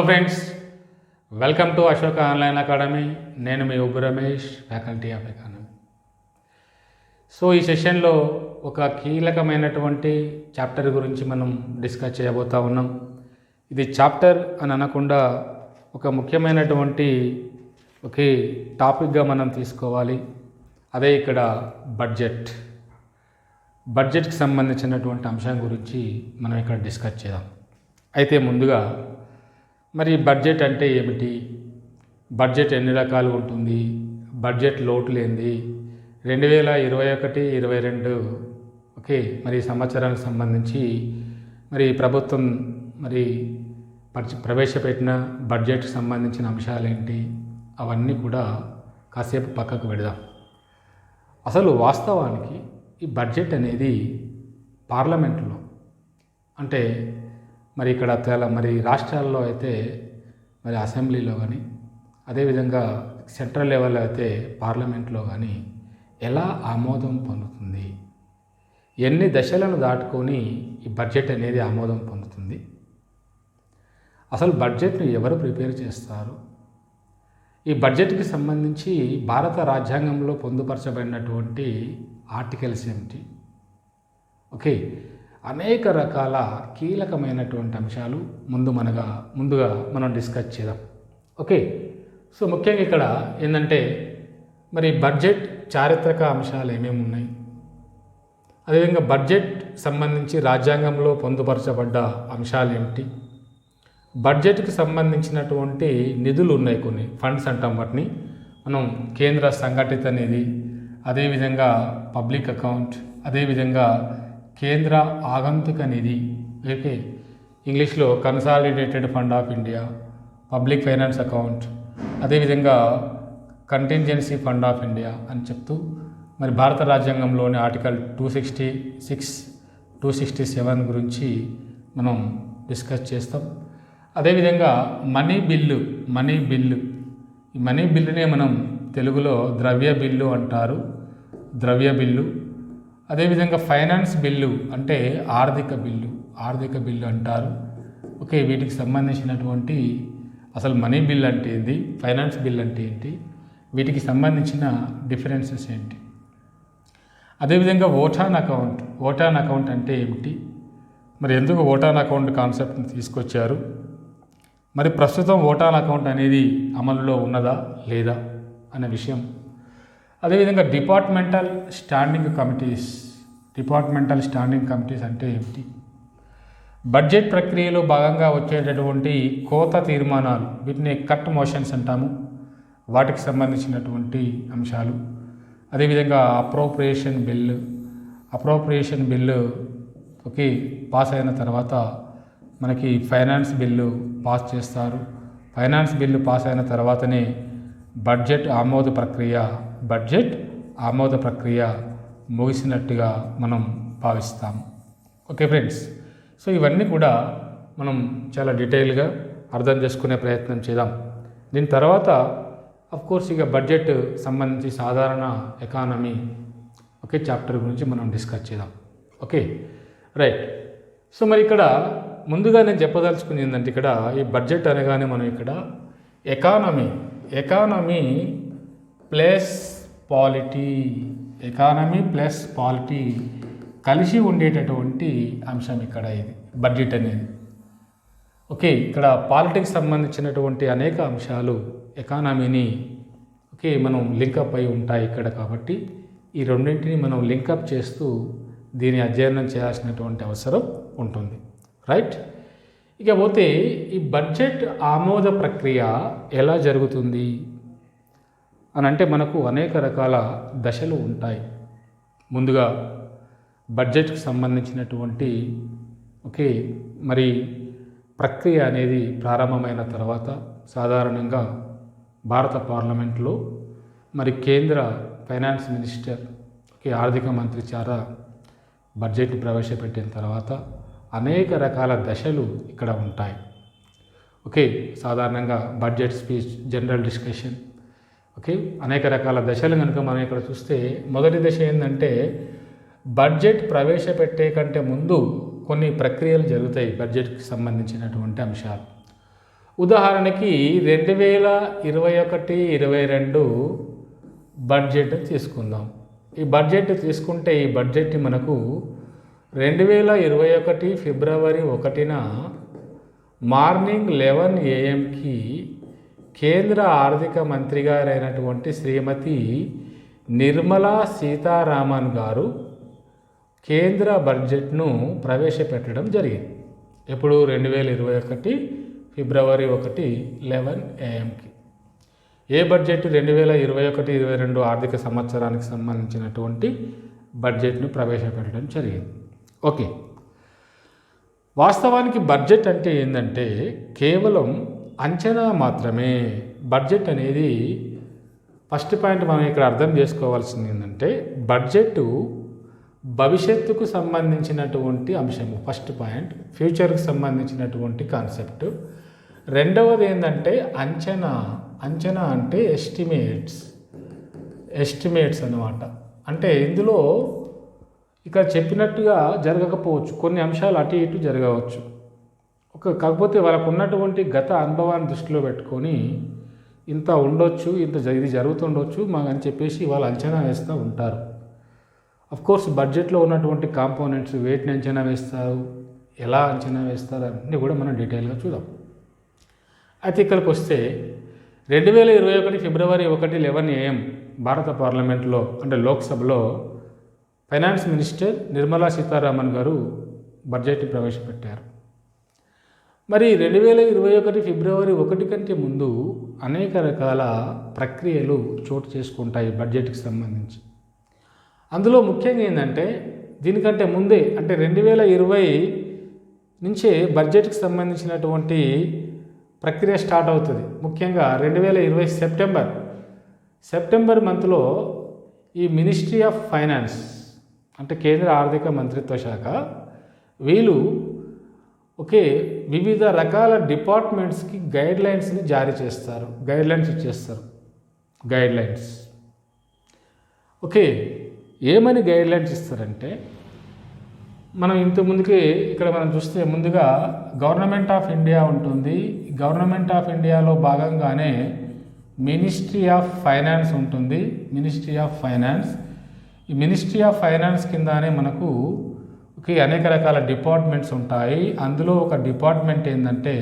Friends, welcome to Ashoka online academy. నేను మీ ఉబ్బు Ramesh, faculty of economy. So ఈ సెషన్లో ఒక కీలకమైనటువంటి చాప్టర్ గురించి మనం డిస్కస్ చేయబోతా ఉన్నాం. ఇది చాప్టర్ అని అనకుండా ఒక ముఖ్యమైనటువంటి ఒకే టాపిక్గా మనం తీసుకోవాలి. అదే ఇక్కడ బడ్జెట్కి సంబంధించినటువంటి అంశం గురించి మనం ఇక్కడ డిస్కస్ చేద్దాం. అయితే ముందుగా మరి బడ్జెట్ అంటే ఏమిటి, బడ్జెట్ ఎన్ని రకాలు ఉంటుంది, బడ్జెట్ లోటు లేనిది 2021-22 మరి సంవత్సరానికి సంబంధించి మరి ప్రభుత్వం మరి ప్రవేశపెట్టిన బడ్జెట్కి సంబంధించిన అంశాలు ఏంటి, అవన్నీ కూడా కాసేపు పక్కకు పెడదాం. అసలు వాస్తవానికి ఈ బడ్జెట్ అనేది పార్లమెంట్లో అంటే మరి ఇక్కడ మరి రాష్ట్రాల్లో అయితే మరి అసెంబ్లీలో కానీ, అదేవిధంగా సెంట్రల్ లెవెల్లో అయితే పార్లమెంట్లో కానీ ఎలా ఆమోదం పొందుతుంది, ఎన్ని దశలను దాటుకొని ఈ బడ్జెట్ అనేది ఆమోదం పొందుతుంది, అసలు బడ్జెట్ను ఎవరు ప్రిపేర్ చేస్తారు, ఈ బడ్జెట్కి సంబంధించి భారత రాజ్యాంగంలో పొందుపరచబడినటువంటి ఆర్టికల్స్ ఏమిటి, అనేక రకాల కీలకమైనటువంటి అంశాలు ముందుగా మనం డిస్కస్ చేద్దాం. సో ముఖ్యంగా ఇక్కడ ఏంటంటే మరి బడ్జెట్ చారిత్రక అంశాలు ఏమేమి ఉన్నాయి, అదేవిధంగా బడ్జెట్ సంబంధించి రాజ్యాంగంలో పొందుపరచబడ్డ అంశాలు ఏమిటి, బడ్జెట్కి సంబంధించినటువంటి నిధులు ఉన్నాయి, కొన్ని ఫండ్స్ అంటాం వాటిని మనం, కేంద్ర సంఘటిత నిధి, అదేవిధంగా పబ్లిక్ అకౌంట్, అదేవిధంగా కేంద్ర ఆగంతుక నిధి, ఇంగ్లీష్లో consolidated fund of India, public finance account, అదేవిధంగా కంటింజెన్సీ ఫండ్ ఆఫ్ ఇండియా అని చెప్తూ మరి భారత రాజ్యాంగంలోని ఆర్టికల్ 266, 267 గురించి మనం డిస్కస్ చేస్తాం. అదేవిధంగా మనీ బిల్లు, ఈ మనీ బిల్లునే మనం తెలుగులో ద్రవ్య బిల్లు అంటారు, ద్రవ్య బిల్లు. అదేవిధంగా ఫైనాన్స్ బిల్లు అంటే ఆర్థిక బిల్లు అంటారు. వీటికి సంబంధించినటువంటి అసలు మనీ బిల్ అంటే ఏంటి, ఫైనాన్స్ బిల్ అంటే ఏంటి, వీటికి సంబంధించిన డిఫరెన్సెస్ ఏంటి, అదేవిధంగా ఓటాన్ అకౌంట్ అంటే ఏమిటి, మరి ఎందుకు ఓటాన్ అకౌంట్ కాన్సెప్ట్ని తీసుకొచ్చారు, మరి ప్రస్తుతం ఓటాన్ అకౌంట్ అనేది అమలులో ఉన్నదా లేదా అనే విషయం, అదేవిధంగా డిపార్ట్మెంటల్ స్టాండింగ్ కమిటీస్ అంటే ఏమిటి, బడ్జెట్ ప్రక్రియలో భాగంగా వచ్చేటటువంటి కోత తీర్మానాలు, వీటిని కట్ మోషన్స్ అంటాము, వాటికి సంబంధించినటువంటి అంశాలు, అదేవిధంగా అప్రోప్రియేషన్ బిల్లు పాస్ అయిన తర్వాత మనకి ఫైనాన్స్ బిల్లు పాస్ చేస్తారు. ఫైనాన్స్ బిల్లు పాస్ అయిన తర్వాతనే బడ్జెట్ ఆమోద ప్రక్రియ ముగిసినట్టుగా మనం భావిస్తాము. ఫ్రెండ్స్, సో ఇవన్నీ కూడా మనం చాలా డీటెయిల్గా అర్థం చేసుకునే ప్రయత్నం చేద్దాం. దీని తర్వాత అఫ్కోర్స్ ఇక బడ్జెట్ సంబంధించి సాధారణ ఎకానమీ చాప్టర్ గురించి మనం డిస్కస్ చేద్దాం. రైట్. సో మరి ఇక్కడ ముందుగా నేను చెప్పదలుచుకుంది ఏంటంటే, ఇక్కడ ఈ బడ్జెట్ అనగానే మనం ఇక్కడ ఎకానమీ ప్లస్ పాలిటీ కలిసి ఉండేటటువంటి అంశం ఇక్కడ ఇది బడ్జెట్ అనేది. ఇక్కడ పాలిటిక్స్ సంబంధించినటువంటి అనేక అంశాలు ఎకానమీని మనం లింకప్ అయి ఉంటాయి ఇక్కడ. కాబట్టి ఈ రెండింటిని మనం లింకప్ చేస్తూ దీన్ని అధ్యయనం చేయాల్సినటువంటి అవసరం ఉంటుంది. రైట్. పోతే ఈ బడ్జెట్ ఆమోద ప్రక్రియ ఎలా జరుగుతుంది అని అంటే మనకు అనేక రకాల దశలు ఉంటాయి. ముందుగా బడ్జెట్కి సంబంధించినటువంటి మరి ప్రక్రియ అనేది ప్రారంభమైన తర్వాత సాధారణంగా భారత పార్లమెంట్లో మరి కేంద్ర ఫైనాన్స్ మినిస్టర్ ఆర్థిక మంత్రి ద్వారా బడ్జెట్ని ప్రవేశపెట్టిన తర్వాత అనేక రకాల దశలు ఇక్కడ ఉంటాయి. సాధారణంగా బడ్జెట్ స్పీచ్, జనరల్ డిస్కషన్, అనేక రకాల దశలు కనుక మనం ఇక్కడ చూస్తే, మొదటి దశ ఏంటంటే బడ్జెట్ ప్రవేశపెట్టే కంటే ముందు కొన్ని ప్రక్రియలు జరుగుతాయి బడ్జెట్కి సంబంధించినటువంటి అంశాలు. ఉదాహరణకి 2021-22 బడ్జెట్ తీసుకుందాం. ఈ బడ్జెట్ తీసుకుంటే ఈ బడ్జెట్ మనకు 2021 ఫిబ్రవరి 1న మార్నింగ్ 11 AM కేంద్ర ఆర్థిక మంత్రి గారైనటువంటి శ్రీమతి నిర్మలా సీతారామన్ గారు కేంద్ర బడ్జెట్ను ప్రవేశపెట్టడం జరిగింది. ఎప్పుడు 2021 ఫిబ్రవరి 1 11 AM. A budget? 2021-22 ఆర్థిక సంవత్సరానికి సంబంధించినటువంటి బడ్జెట్ను ప్రవేశపెట్టడం జరిగింది. ఓకే, వాస్తవానికి బడ్జెట్ అంటే ఏంటంటే కేవలం అంచనా మాత్రమే. బడ్జెట్ అనేది ఫస్ట్ పాయింట్ మనం ఇక్కడ అర్థం చేసుకోవాల్సింది ఏంటంటే బడ్జెట్ భవిష్యత్తుకు సంబంధించినటువంటి అంశము. ఫస్ట్ పాయింట్ ఫ్యూచర్కి సంబంధించినటువంటి కాన్సెప్ట్. రెండవది ఏంటంటే అంచనా. అంచనా అంటే ఎస్టిమేట్స్ అన్నమాట. అంటే ఇందులో ఇక్కడ చెప్పినట్టుగా జరగకపోవచ్చు, కొన్ని అంశాలు అటు ఇటు జరగవచ్చు. కాకపోతే వాళ్ళకు ఉన్నటువంటి గత అనుభవాన్ని దృష్టిలో పెట్టుకొని ఇంత ఉండొచ్చు, ఇది జరుగుతుండొచ్చు అని చెప్పేసి వాళ్ళు అంచనా వేస్తూ ఉంటారు. కోర్స్ బడ్జెట్లో ఉన్నటువంటి కాంపోనెంట్స్ వేటిని అంచనా వేస్తారు, ఎలా అంచనా వేస్తారు అన్నీ కూడా మనం డీటెయిల్గా చూద్దాం. అయితే ఇక్కడికి వస్తే 2021 ఫిబ్రవరి 1 11 AM భారత పార్లమెంట్లో అంటే లోక్సభలో ఫైనాన్స్ మినిస్టర్ నిర్మలా సీతారామన్ గారు బడ్జెట్ని ప్రవేశపెట్టారు. మరి 2021 ఫిబ్రవరి 1 కంటే ముందు అనేక రకాల ప్రక్రియలు చోటు చేసుకుంటాయి బడ్జెట్కి సంబంధించి. అందులో ముఖ్యంగా ఏంటంటే దీనికంటే ముందే అంటే 2020 నుంచే బడ్జెట్కి సంబంధించినటువంటి ప్రక్రియ స్టార్ట్ అవుతుంది. ముఖ్యంగా 2020 సెప్టెంబర్ మంత్లో ఈ మినిస్ట్రీ ఆఫ్ ఫైనాన్స్ అంటే కేంద్ర ఆర్థిక మంత్రిత్వ శాఖ వీళ్ళు వివిధ రకాల డిపార్ట్మెంట్స్కి గైడ్లైన్స్ని జారీ చేస్తారు, ఇచ్చేస్తారు. ఏమని గైడ్లైన్స్ ఇస్తారంటే మనం ఇంతకుముందుకే ఇక్కడ మనం చూస్తే ముందుగా గవర్నమెంట్ ఆఫ్ ఇండియా ఉంటుంది. గవర్నమెంట్ ఆఫ్ ఇండియాలో భాగంగానే మినిస్ట్రీ ఆఫ్ ఫైనాన్స్ ఉంటుంది. ఈ మినిస్ట్రీ ఆఫ్ ఫైనాన్స్ కిందనే మనకు అనేక రకాల డిపార్ట్మెంట్స్ ఉంటాయి. అందులో ఒక డిపార్ట్మెంట్ ఏంటంటే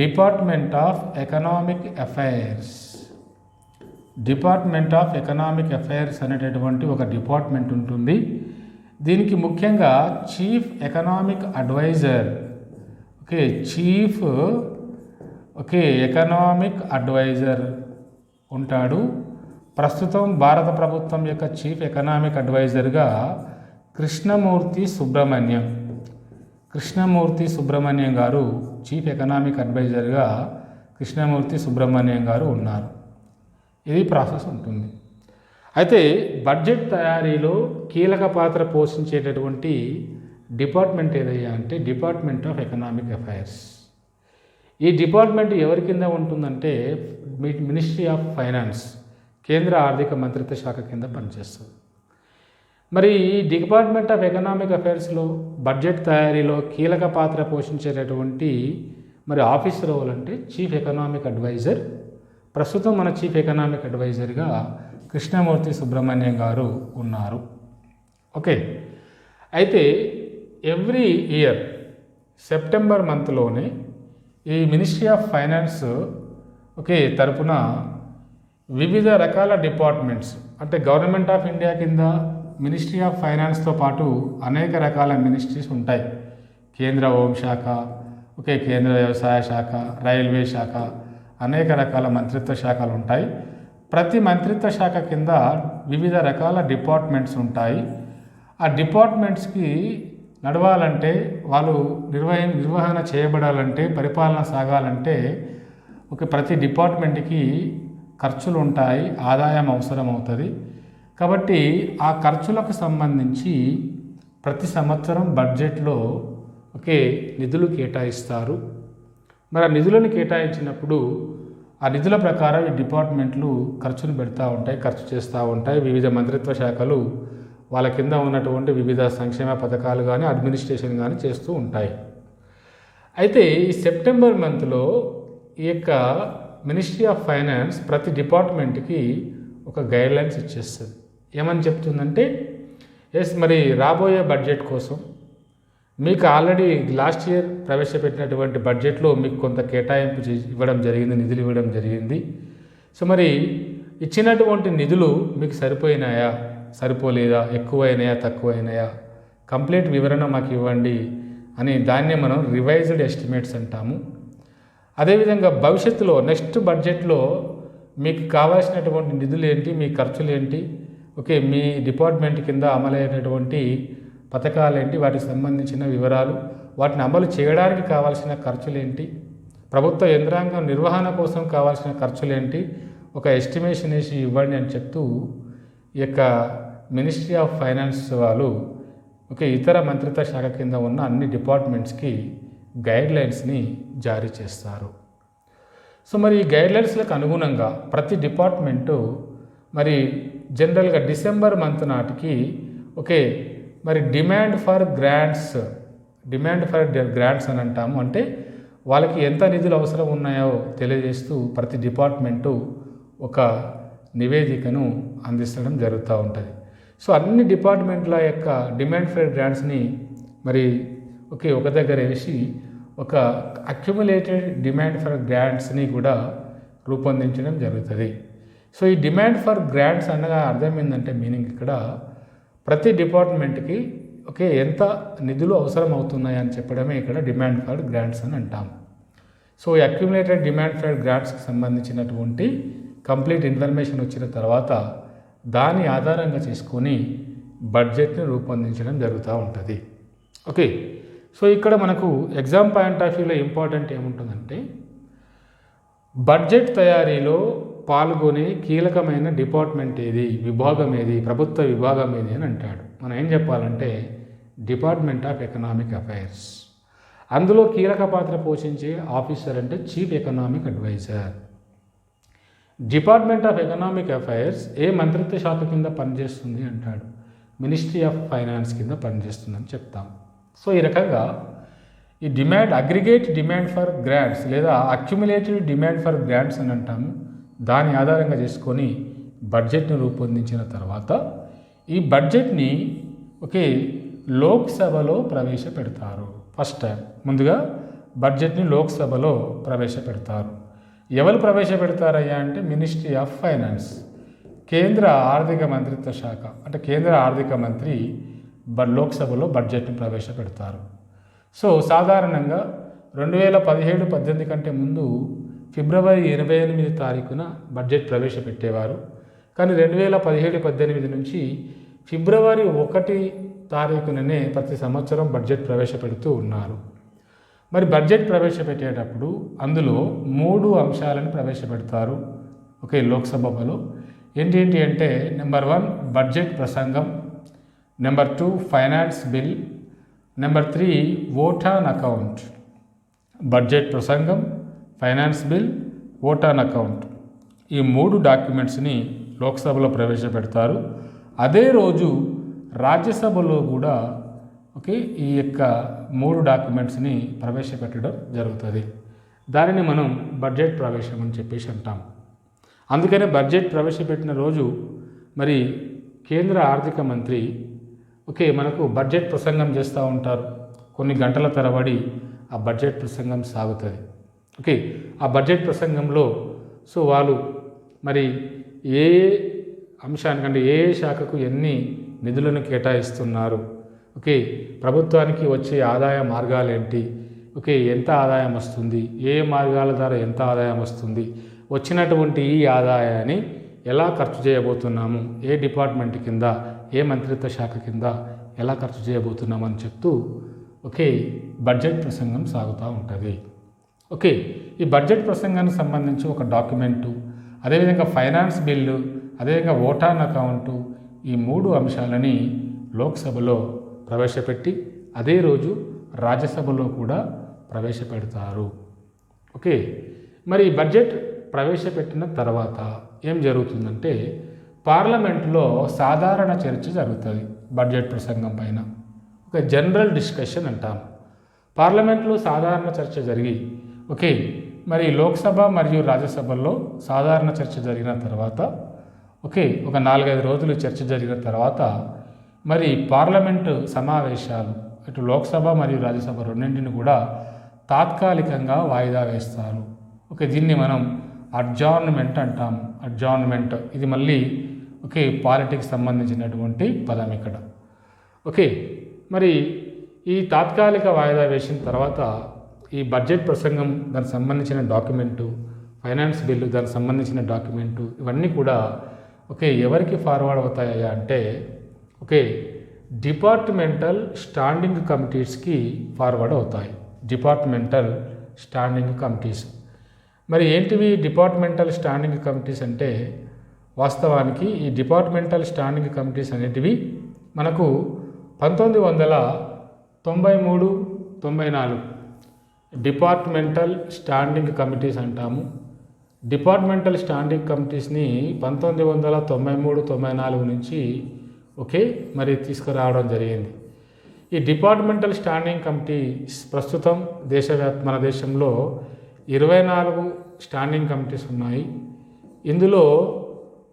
డిపార్ట్మెంట్ ఆఫ్ ఎకనామిక్ అఫైర్స్ అనేటటువంటి ఒక డిపార్ట్మెంట్ ఉంటుంది. దీనికి ముఖ్యంగా చీఫ్ ఎకనామిక్ అడ్వైజర్ ఉంటాడు. ప్రస్తుతం భారత ప్రభుత్వం యొక్క చీఫ్ ఎకనామిక్ అడ్వైజర్గా కృష్ణమూర్తి సుబ్రహ్మణ్యం గారు చీఫ్ ఎకనామిక్ అడ్వైజర్గా కృష్ణమూర్తి సుబ్రహ్మణ్యం గారు ఉన్నారు. ఇది ప్రాసెస్ ఉంటుంది. అయితే బడ్జెట్ తయారీలో కీలక పాత్ర పోషించేటటువంటి డిపార్ట్మెంట్ ఏదయ్యా అంటే డిపార్ట్మెంట్ ఆఫ్ ఎకనామిక్ అఫైర్స్. ఈ డిపార్ట్మెంట్ ఎవరి కింద ఉంటుందంటే మినిస్ట్రీ ఆఫ్ ఫైనాన్స్ కేంద్ర ఆర్థిక మంత్రిత్వ శాఖ కింద పనిచేస్తుంది. మరి ఈ డిపార్ట్మెంట్ ఆఫ్ ఎకనామిక్ అఫైర్స్లో బడ్జెట్ తయారీలో కీలక పాత్ర పోషించేటటువంటి ఆఫీసర్ ఎవరంటే చీఫ్ ఎకనామిక్ అడ్వైజర్. ప్రస్తుతం మన చీఫ్ ఎకనామిక్ అడ్వైజర్గా కృష్ణమూర్తి సుబ్రహ్మణ్యం గారు ఉన్నారు. అయితే ఎవ్రీ ఇయర్ సెప్టెంబర్ మంత్లోనే ఈ మినిస్ట్రీ ఆఫ్ ఫైనాన్స్ తరపున వివిధ రకాల డిపార్ట్మెంట్స్ అంటే గవర్నమెంట్ ఆఫ్ ఇండియా కింద మినిస్ట్రీ ఆఫ్ ఫైనాన్స్తో పాటు అనేక రకాల మినిస్ట్రీస్ ఉంటాయి. కేంద్ర హోంశాఖ, కేంద్ర వ్యవసాయ శాఖ, రైల్వే శాఖ, అనేక రకాల మంత్రిత్వ శాఖలు ఉంటాయి. ప్రతి మంత్రిత్వ శాఖ కింద వివిధ రకాల డిపార్ట్మెంట్స్ ఉంటాయి. ఆ డిపార్ట్మెంట్స్కి నడవాలంటే వాళ్ళు నిర్వహణ చేయబడాలంటే పరిపాలన సాగాలంటే ప్రతి డిపార్ట్మెంట్కి ఖర్చులు ఉంటాయి, ఆదాయం అవసరం అవుతుంది. కాబట్టి ఆ ఖర్చులకు సంబంధించి ప్రతి సంవత్సరం బడ్జెట్లో నిధులు కేటాయిస్తారు. మరి ఆ నిధులను కేటాయించినప్పుడు ఆ నిధుల ప్రకారం ఈ డిపార్ట్మెంట్లు ఖర్చును ఖర్చు చేస్తూ ఉంటాయి. వివిధ మంత్రిత్వ శాఖలు వాళ్ళ కింద ఉన్నటువంటి వివిధ సంక్షేమ పథకాలు కానీ అడ్మినిస్ట్రేషన్ కానీ చేస్తూ ఉంటాయి. అయితే ఈ సెప్టెంబర్ మంత్లో ఈ యొక్క మినిస్ట్రీ ఆఫ్ ఫైనాన్స్ ప్రతి డిపార్ట్మెంట్కి ఒక గైడ్లైన్స్ ఇచ్చేస్తుంది. ఏమని చెప్తుందంటే, మరి రాబోయే బడ్జెట్ కోసం మీకు ఆల్రెడీ లాస్ట్ ఇయర్ ప్రవేశపెట్టినటువంటి బడ్జెట్లో మీకు కొంత కేటాయింపు ఇవ్వడం జరిగింది, నిధులు ఇవ్వడం జరిగింది. సో మరి ఇచ్చినటువంటి నిధులు మీకు సరిపోయినాయా, సరిపోలేదా, ఎక్కువైనాయా, తక్కువైనాయా, కంప్లీట్ వివరణ మాకు ఇవ్వండి అని దాన్నే మనం రివైజ్డ్ ఎస్టిమేట్స్ అంటాము. అదేవిధంగా భవిష్యత్తులో నెక్స్ట్ బడ్జెట్లో మీకు కావాల్సినటువంటి నిధులు ఏంటి, మీ ఖర్చులు ఏంటి, మీ డిపార్ట్మెంట్ కింద అమలైనటువంటి పథకాలు ఏంటి, వాటికి సంబంధించిన వివరాలు, వాటిని అమలు చేయడానికి కావాల్సిన ఖర్చులు ఏంటి, ప్రభుత్వ యంత్రాంగం నిర్వహణ కోసం కావాల్సిన ఖర్చులు ఏంటి, ఒక ఎస్టిమేషన్ వేసి ఇవ్వండి అని చెప్తూ ఈ యొక్క మినిస్ట్రీ ఆఫ్ ఫైనాన్స్ వాళ్ళు ఇతర మంత్రిత్వ శాఖ కింద ఉన్న అన్ని డిపార్ట్మెంట్స్కి గైడ్లైన్స్ని జారీ చేస్తారు. సో మరి ఈ గైడ్లైన్స్లకు అనుగుణంగా ప్రతి డిపార్ట్మెంటు మరి జనరల్గా డిసెంబర్ మంత్ నాటికి మరి డిమాండ్ ఫర్ గ్రాంట్స్ అని అంటాము. అంటే వాళ్ళకి ఎంత నిధులు అవసరం ఉన్నాయో తెలియజేస్తూ ప్రతి డిపార్ట్మెంటు ఒక నివేదికను అందించడం జరుగుతూ ఉంటుంది. సో అన్ని డిపార్ట్మెంట్ల యొక్క డిమాండ్ ఫర్ గ్రాంట్స్ని మరి ఒక దగ్గర వేసి ఒక అక్యుములేటెడ్ డిమాండ్ ఫర్ గ్రాంట్స్ని కూడా రూపొందించడం జరుగుతుంది. సో ఈ డిమాండ్ ఫర్ గ్రాంట్స్ అనగా అర్థం ఏంటంటే, మీనింగ్ ఇక్కడ ప్రతి డిపార్ట్మెంట్కి ఎంత నిధులు అవసరం అవుతున్నాయని చెప్పడమే ఇక్కడ డిమాండ్ ఫర్ గ్రాంట్స్ అని అంటాం. సో ఈ అక్యుములేటెడ్ డిమాండ్ ఫర్ గ్రాంట్స్కి సంబంధించినటువంటి కంప్లీట్ ఇన్ఫర్మేషన్ వచ్చిన తర్వాత దాని ఆధారంగా చేసుకొని బడ్జెట్ని రూపొందించడం జరుగుతూ ఉంటుంది. సో ఇక్కడ మనకు ఎగ్జామ్ పాయింట్ ఆఫ్ వ్యూలో ఇంపార్టెంట్ ఏముంటుందంటే, బడ్జెట్ తయారీలో పాల్గొనే కీలకమైన డిపార్ట్మెంట్ ఏది, విభాగం ఏది, ప్రభుత్వ విభాగం ఏది అని అంటాడు. మనం ఏం చెప్పాలంటే డిపార్ట్మెంట్ ఆఫ్ ఎకనామిక్ అఫైర్స్. అందులో కీలక పాత్ర పోషించే ఆఫీసర్ అంటే chief economic adviser. Department of economic affairs ఏ మంత్రిత్వ శాఖ కింద పనిచేస్తుంది అంటాడు, మినిస్ట్రీ ఆఫ్ ఫైనాన్స్ కింద పనిచేస్తుందని చెప్తాం. సో ఈ రకంగా ఈ అగ్రిగేట్ డిమాండ్ ఫర్ గ్రాంట్స్ లేదా అక్యుములేటెడ్ డిమాండ్ ఫర్ గ్రాంట్స్ అని అంటాము. దాని ఆధారంగా చేసుకొని బడ్జెట్ని రూపొందించిన తర్వాత ఈ బడ్జెట్ని లోక్సభలో ప్రవేశపెడతారు. ఫస్ట్ టైం ముందుగా బడ్జెట్ని లోక్సభలో ప్రవేశపెడతారు. ఎవరు ప్రవేశపెడతారయ్యా అంటే మినిస్ట్రీ ఆఫ్ ఫైనాన్స్, కేంద్ర ఆర్థిక మంత్రిత్వ శాఖ, అంటే కేంద్ర ఆర్థిక మంత్రి లోక్సభలో బడ్జెట్ని ప్రవేశపెడతారు. సో సాధారణంగా 2017-18 కంటే ముందు ఫిబ్రవరి 28 తారీఖున బడ్జెట్ ప్రవేశపెట్టేవారు. కానీ 2017-18 నుంచి ఫిబ్రవరి 1 తారీఖుననే ప్రతి సంవత్సరం బడ్జెట్ ప్రవేశపెడుతూ ఉన్నారు. మరి బడ్జెట్ ప్రవేశపెట్టేటప్పుడు అందులో 3 అంశాలను ప్రవేశపెడతారు లోక్సభలో. ఏంటి అంటే, నెంబర్ 1 బడ్జెట్ ప్రసంగం, number 2 finance bill, number 3 vote on account. Budget ప్రసంగం, finance bill, vote on account, ఈ 3 డాక్యుమెంట్స్ని లోక్సభలో ప్రవేశపెడతారు. అదే రోజు రాజ్యసభలో కూడా ఈ యొక్క 3 డాక్యుమెంట్స్ని ప్రవేశపెట్టడం జరుగుతుంది. దానిని మనం బడ్జెట్ ప్రవేశం అని చెప్పేసి అంటాం. అందుకనే బడ్జెట్ ప్రవేశపెట్టిన రోజు మరి కేంద్ర ఆర్థిక మంత్రి మనకు బడ్జెట్ ప్రసంగం చేస్తూ ఉంటారు. కొన్ని గంటల తరబడి ఆ బడ్జెట్ ప్రసంగం సాగుతుంది. ఆ బడ్జెట్ ప్రసంగంలో సో వాళ్ళు మరి ఏ అంశానికంటే ఏ శాఖకు ఎన్ని నిధులను కేటాయిస్తున్నారు, ప్రభుత్వానికి వచ్చే ఆదాయ మార్గాలు ఏంటి, ఎంత ఆదాయం వస్తుంది, ఏ మార్గాల ద్వారా ఎంత ఆదాయం వస్తుంది, వచ్చినటువంటి ఈ ఆదాయాన్ని ఎలా ఖర్చు చేయబోతున్నాము, ఏ డిపార్ట్మెంట్ కింద, ఏ మంత్రిత్వ శాఖ కింద ఎలా ఖర్చు చేయబోతున్నామని చెప్తూ బడ్జెట్ ప్రసంగం సాగుతూ ఉంటుంది. ఈ బడ్జెట్ ప్రసంగానికి సంబంధించి ఒక డాక్యుమెంటు, అదేవిధంగా ఫైనాన్స్ బిల్లు, అదేవిధంగా ఓట్ ఆన్ అకౌంటు, ఈ 3 అంశాలని లోక్సభలో ప్రవేశపెట్టి అదే రోజు రాజ్యసభలో కూడా ప్రవేశపెడతారు. మరి బడ్జెట్ ప్రవేశపెట్టిన తర్వాత ఏం జరుగుతుందంటే, పార్లమెంట్లో సాధారణ చర్చ జరుగుతుంది. బడ్జెట్ ప్రసంగం పైన జనరల్ డిస్కషన్ అంటాం. పార్లమెంట్లో సాధారణ చర్చ జరిగి మరి లోక్సభ మరియు రాజ్యసభల్లో సాధారణ చర్చ జరిగిన తర్వాత ఒక 4-5 రోజులు చర్చ జరిగిన తర్వాత మరి పార్లమెంటు సమావేశాలు ఇటు లోక్సభ మరియు రాజ్యసభ రెండింటిని కూడా తాత్కాలికంగా వాయిదా వేస్తారు. దీన్ని మనం అడ్జార్న్మెంట్ అంటాము. అడ్జార్న్మెంట్ ఇది మళ్ళీ పాలిటిక్స్ సంబంధించినటువంటి పదం ఇక్కడ. మరి ఈ తాత్కాలిక వాయిదా వేసిన తర్వాత ఈ బడ్జెట్ ప్రసంగం దానికి సంబంధించిన డాక్యుమెంటు, ఫైనాన్స్ బిల్లు దానికి సంబంధించిన డాక్యుమెంటు ఇవన్నీ కూడా ఎవరికి ఫార్వర్డ్ అవుతాయా అంటే డిపార్ట్మెంటల్ స్టాండింగ్ కమిటీస్కి ఫార్వర్డ్ అవుతాయి. డిపార్ట్మెంటల్ స్టాండింగ్ కమిటీస్ మరి ఏంటివి డిపార్ట్మెంటల్ స్టాండింగ్ కమిటీస్ అంటే వాస్తవానికి ఈ డిపార్ట్మెంటల్ స్టాండింగ్ కమిటీస్ అనేటివి మనకు 1993-94 డిపార్ట్మెంటల్ స్టాండింగ్ కమిటీస్ అంటాము. డిపార్ట్మెంటల్ స్టాండింగ్ కమిటీస్ని 1993-94 నుంచి మరి తీసుకురావడం జరిగింది. ఈ డిపార్ట్మెంటల్ స్టాండింగ్ కమిటీస్ ప్రస్తుతం మన దేశంలో 24 స్టాండింగ్ కమిటీస్ ఉన్నాయి. ఇందులో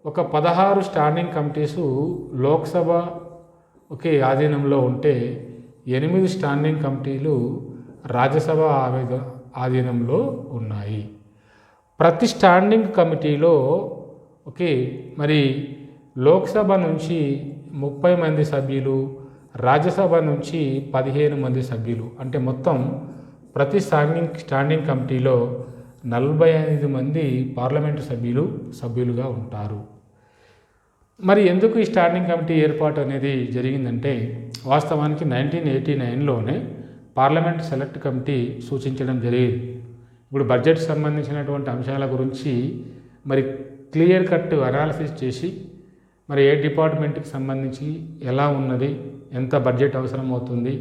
16 స్టాండింగ్ కమిటీసు లోక్సభ ఆధీనంలో ఉంటే 8 స్టాండింగ్ కమిటీలు రాజ్యసభ ఆధీనంలో ఉన్నాయి. ప్రతి స్టాండింగ్ కమిటీలో మరి లోక్సభ నుంచి 30 మంది సభ్యులు, రాజ్యసభ నుంచి 15 మంది సభ్యులు, అంటే మొత్తం ప్రతి స్టాండింగ్ కమిటీలో 45 మంది పార్లమెంటు సభ్యులుగా ఉంటారు. మరి ఎందుకు ఈ స్టాండింగ్ కమిటీ ఏర్పాటు అనేది జరిగిందంటే వాస్తవానికి 1989లోనే పార్లమెంట్ సెలెక్ట్ కమిటీ సూచించడం జరిగింది. ఇప్పుడు బడ్జెట్ సంబంధించినటువంటి అంశాల గురించి మరి క్లియర్ కట్ అనాలిసిస్ చేసి మరి ఏ డిపార్ట్మెంట్కి సంబంధించి ఎలా ఉన్నది, ఎంత బడ్జెట్ అవసరం అవుతుంది,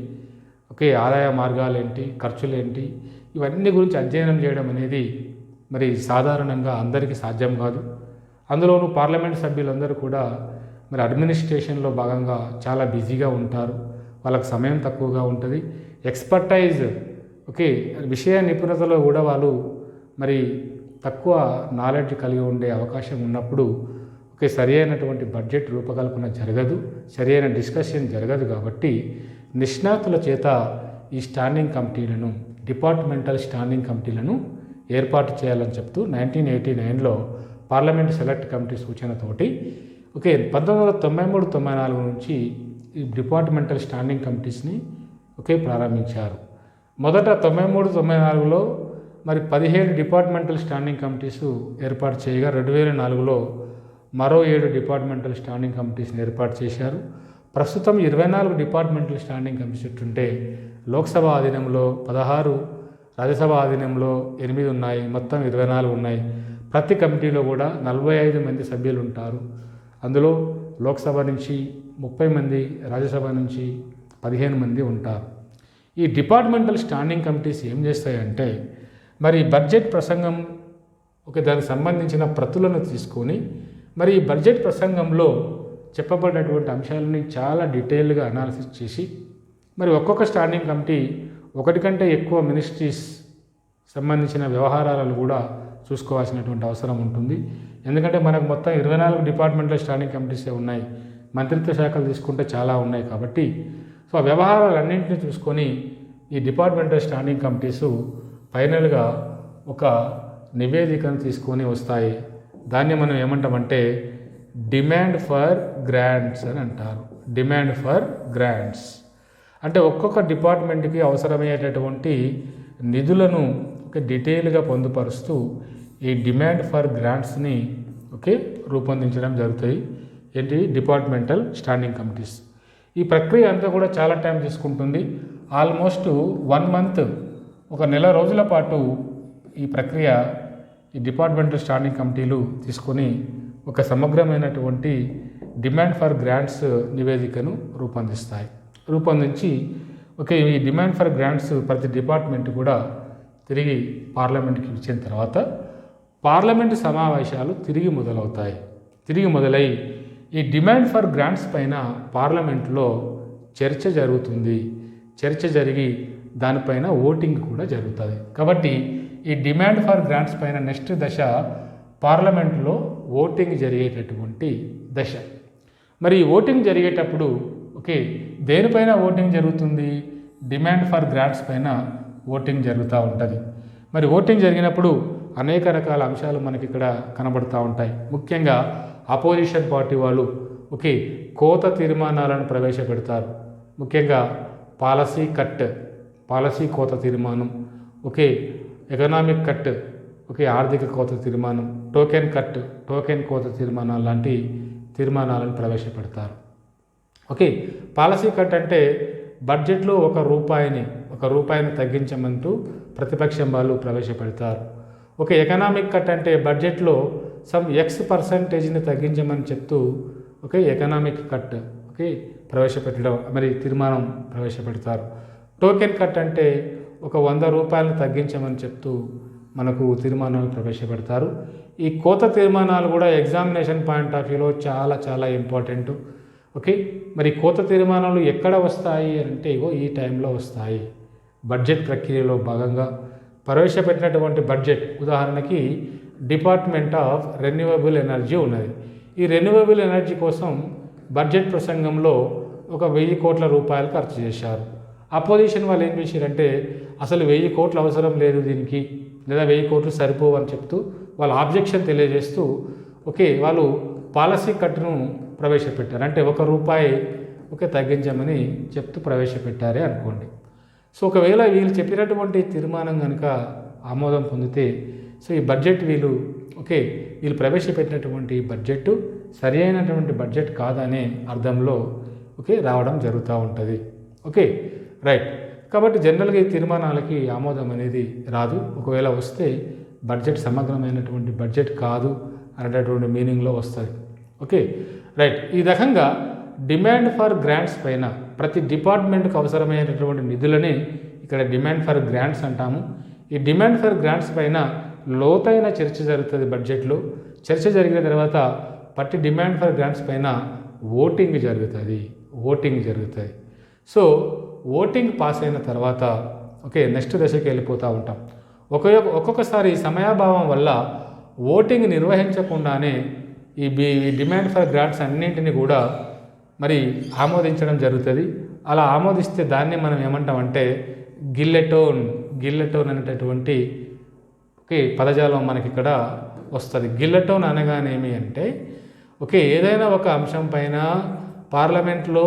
ఆదాయ మార్గాలు ఏంటి, ఖర్చులు ఏంటి, ఇవన్నీ గురించి అధ్యయనం చేయడం అనేది మరి సాధారణంగా అందరికీ సాధ్యం కాదు. అందులోనూ పార్లమెంట్ సభ్యులందరూ కూడా మరి అడ్మినిస్ట్రేషన్లో భాగంగా చాలా బిజీగా ఉంటారు. వాళ్ళకి సమయం తక్కువగా ఉంటుంది. ఎక్స్పర్టైజ్ విషయ నిపుణతలో కూడా వాళ్ళు మరి తక్కువ నాలెడ్జ్ కలిగి ఉండే అవకాశం ఉన్నప్పుడు సరి అయినటువంటి బడ్జెట్ రూపకల్పన జరగదు, సరి అయిన డిస్కషన్ జరగదు. కాబట్టి నిష్ణాతుల చేత ఈ స్టాండింగ్ కమిటీలను, డిపార్ట్మెంటల్ స్టాండింగ్ కమిటీలను ఏర్పాటు చేయాలని చెప్తూ 1989లో పార్లమెంట్ సెలెక్ట్ కమిటీ సూచనతోటి 1993-94 నుంచి ఈ డిపార్ట్మెంటల్ స్టాండింగ్ కమిటీస్ని ప్రారంభించారు. మొదట 93-94లో మరి 17 డిపార్ట్మెంటల్ స్టాండింగ్ కమిటీస్ ఏర్పాటు చేయగా 2004లో మరో 7 డిపార్ట్మెంటల్ స్టాండింగ్ కమిటీస్ని ఏర్పాటు చేశారు. ప్రస్తుతం 24 డిపార్ట్మెంటల్ స్టాండింగ్ కమిటీస్ ఉంటే లోక్సభ ఆధీనంలో 16, రాజ్యసభ ఆధీనంలో 8 ఉన్నాయి, మొత్తం 24 ఉన్నాయి. ప్రతి కమిటీలో కూడా 45 మంది సభ్యులు ఉంటారు. అందులో లోక్సభ నుంచి 30 మంది, రాజ్యసభ నుంచి 15 మంది ఉంటారు. ఈ డిపార్ట్మెంటల్ స్టాండింగ్ కమిటీస్ ఏం చేస్తాయంటే మరి బడ్జెట్ ప్రసంగం దానికి సంబంధించిన ప్రతులను తీసుకొని మరి ఈ బడ్జెట్ ప్రసంగంలో చెప్పబడినటువంటి అంశాలని చాలా డీటెయిల్గా అనాలిసిస్ చేసి మరి ఒక్కొక్క స్టాండింగ్ కమిటీ ఒకటి కంటే ఎక్కువ మినిస్ట్రీస్ సంబంధించిన వ్యవహారాలను కూడా చూసుకోవాల్సినటువంటి అవసరం ఉంటుంది. ఎందుకంటే మనకు మొత్తం 24 డిపార్ట్మెంటల్ స్టాండింగ్ కమిటీసే ఉన్నాయి. మంత్రిత్వ శాఖలు తీసుకుంటే చాలా ఉన్నాయి. కాబట్టి ఆ వ్యవహారాలన్నింటినీ చూసుకొని ఈ డిపార్ట్మెంటల్ స్టాండింగ్ కమిటీసు ఫైనల్గా ఒక నివేదికను తీసుకొని వస్తాయి. దాన్ని మనం ఏమంటామంటే డిమాండ్ ఫర్ గ్రాంట్స్ అని అంటారు. డిమాండ్ ఫర్ గ్రాంట్స్ అంటే ఒక్కొక్క డిపార్ట్మెంట్కి అవసరమయ్యేటటువంటి నిధులను డీటెయిల్గా పొందుపరుస్తూ ఈ డిమాండ్ ఫర్ గ్రాంట్స్ని రూపొందించడం జరుగుతాయి. Departmental standing committees. ఈ ప్రక్రియ అంతా కూడా చాలా టైం తీసుకుంటుంది. ఆల్మోస్ట్ 1 మంత్, 1 నెల రోజుల పాటు ఈ ప్రక్రియ ఈ డిపార్ట్మెంటల్ స్టాండింగ్ కమిటీలు తీసుకొని ఒక సమగ్రమైనటువంటి డిమాండ్ ఫర్ గ్రాంట్స్ నివేదికను రూపొందించి ఈ డిమాండ్ ఫర్ గ్రాంట్స్ ప్రతి డిపార్ట్మెంట్ కూడా తిరిగి పార్లమెంట్కి ఇచ్చిన తర్వాత పార్లమెంటు సమావేశాలు తిరిగి మొదలై ఈ డిమాండ్ ఫర్ గ్రాంట్స్ పైన పార్లమెంట్లో చర్చ జరుగుతుంది. చర్చ జరిగి దానిపైన ఓటింగ్ కూడా జరుగుతుంది. కాబట్టి ఈ డిమాండ్ ఫర్ గ్రాంట్స్ పైన నెక్స్ట్ దశ పార్లమెంట్లో ఓటింగ్ జరిగేటటువంటి దశ. మరి ఈ ఓటింగ్ జరిగేటప్పుడు దేనిపైన ఓటింగ్ జరుగుతుంది? డిమాండ్ ఫర్ గ్రాంట్స్ పైన ఓటింగ్ జరుగుతూ ఉంటుంది. మరి ఓటింగ్ జరిగినప్పుడు అనేక రకాల అంశాలు మనకి ఇక్కడ కనబడుతూ ఉంటాయి. ముఖ్యంగా అపోజిషన్ పార్టీ వాళ్ళు కోత తీర్మానాలను ప్రవేశపెడతారు. ముఖ్యంగా పాలసీ కోత తీర్మానం, ఎకనామిక్ కట్, ఆర్థిక కోత తీర్మానం, టోకెన్ కోత తీర్మానాలు లాంటి తీర్మానాలను ప్రవేశపెడతారు. పాలసీ కట్ అంటే బడ్జెట్లో ఒక రూపాయిని తగ్గించమంటూ ప్రతిపక్షం వాళ్ళు ప్రవేశపెడతారు. ఎకనామిక్ కట్ అంటే బడ్జెట్లో సమ్ X% తగ్గించమని చెప్తూ ఎకనామిక్ కట్ ప్రవేశపెట్టడం మరి తీర్మానం ప్రవేశపెడతారు. టోకెన్ కట్ అంటే 100 రూపాయలను తగ్గించమని చెప్తూ మనకు తీర్మానాలు ప్రవేశపెడతారు. ఈ కోత తీర్మానాలు కూడా ఎగ్జామినేషన్ పాయింట్ ఆఫ్ వ్యూలో చాలా చాలా ఇంపార్టెంట్. మరి కోత తీర్మానాలు ఎక్కడ వస్తాయి అంటే ఈ టైంలో వస్తాయి. బడ్జెట్ ప్రక్రియలో భాగంగా ప్రవేశపెట్టినటువంటి బడ్జెట్, ఉదాహరణకి డిపార్ట్మెంట్ ఆఫ్ రెన్యూవబుల్ ఎనర్జీ ఉన్నది. ఈ రెన్యూవబుల్ ఎనర్జీ కోసం బడ్జెట్ ప్రసంగంలో 1000 కోట్ల రూపాయలు ఖర్చు చేశారు. అపోజిషన్ వాళ్ళు ఏం చేశారంటే అసలు 1000 కోట్లు అవసరం లేదు దీనికి, లేదా 1000 కోట్లు సరిపోవు అని చెప్తూ వాళ్ళ ఆబ్జెక్షన్ తెలియజేస్తూ వాళ్ళు పాలసీ కట్ను ప్రవేశపెట్టారు. అంటే 1 రూపాయి తగ్గించమని చెప్తూ ప్రవేశపెట్టారే అనుకోండి. సో ఒకవేళ వీళ్ళు చెప్పినటువంటి తీర్మానం కనుక ఆమోదం పొందితే ఈ బడ్జెట్ వీళ్ళు ప్రవేశపెట్టినటువంటి బడ్జెట్ సరి అయినటువంటి బడ్జెట్ కాదనే అర్థంలో రావడం జరుగుతూ ఉంటుంది. రైట్. కాబట్టి జనరల్గా ఈ తీర్మానాలకి ఆమోదం అనేది రాదు. ఒకవేళ వస్తే బడ్జెట్ సమగ్రమైనటువంటి బడ్జెట్ కాదు అనేటటువంటి మీనింగ్లో వస్తుంది. రైట్. ఈ రకంగా డిమాండ్ ఫర్ గ్రాంట్స్ పైన ప్రతి డిపార్ట్మెంట్కి అవసరమైనటువంటి నిధులని ఇక్కడ డిమాండ్ ఫర్ గ్రాంట్స్ అంటాము. ఈ డిమాండ్ ఫర్ గ్రాంట్స్ పైన లోతైన చర్చ జరుగుతుంది బడ్జెట్లో. చర్చ జరిగిన తర్వాత ప్రతి డిమాండ్ ఫర్ గ్రాంట్స్ పైన ఓటింగ్ జరుగుతుంది. సో ఓటింగ్ పాస్ అయిన తర్వాత నెక్స్ట్ దశకి వెళ్ళిపోతూ ఉంటాం. ఒక్కొక్కసారి సమయాభావం వల్ల ఓటింగ్ నిర్వహించకుండానే ఈ డిమాండ్ ఫర్ గ్రాంట్స్ అన్నింటినీ కూడా మరి ఆమోదించడం జరుగుతుంది. అలా ఆమోదిస్తే దాన్ని మనం ఏమంటామంటే గిల్లెటోన్ అనేటటువంటి పదజాలం మనకి ఇక్కడ వస్తుంది. గిల్లెటోన్ అనగానేమి అంటే ఏదైనా ఒక అంశం పైన పార్లమెంట్లో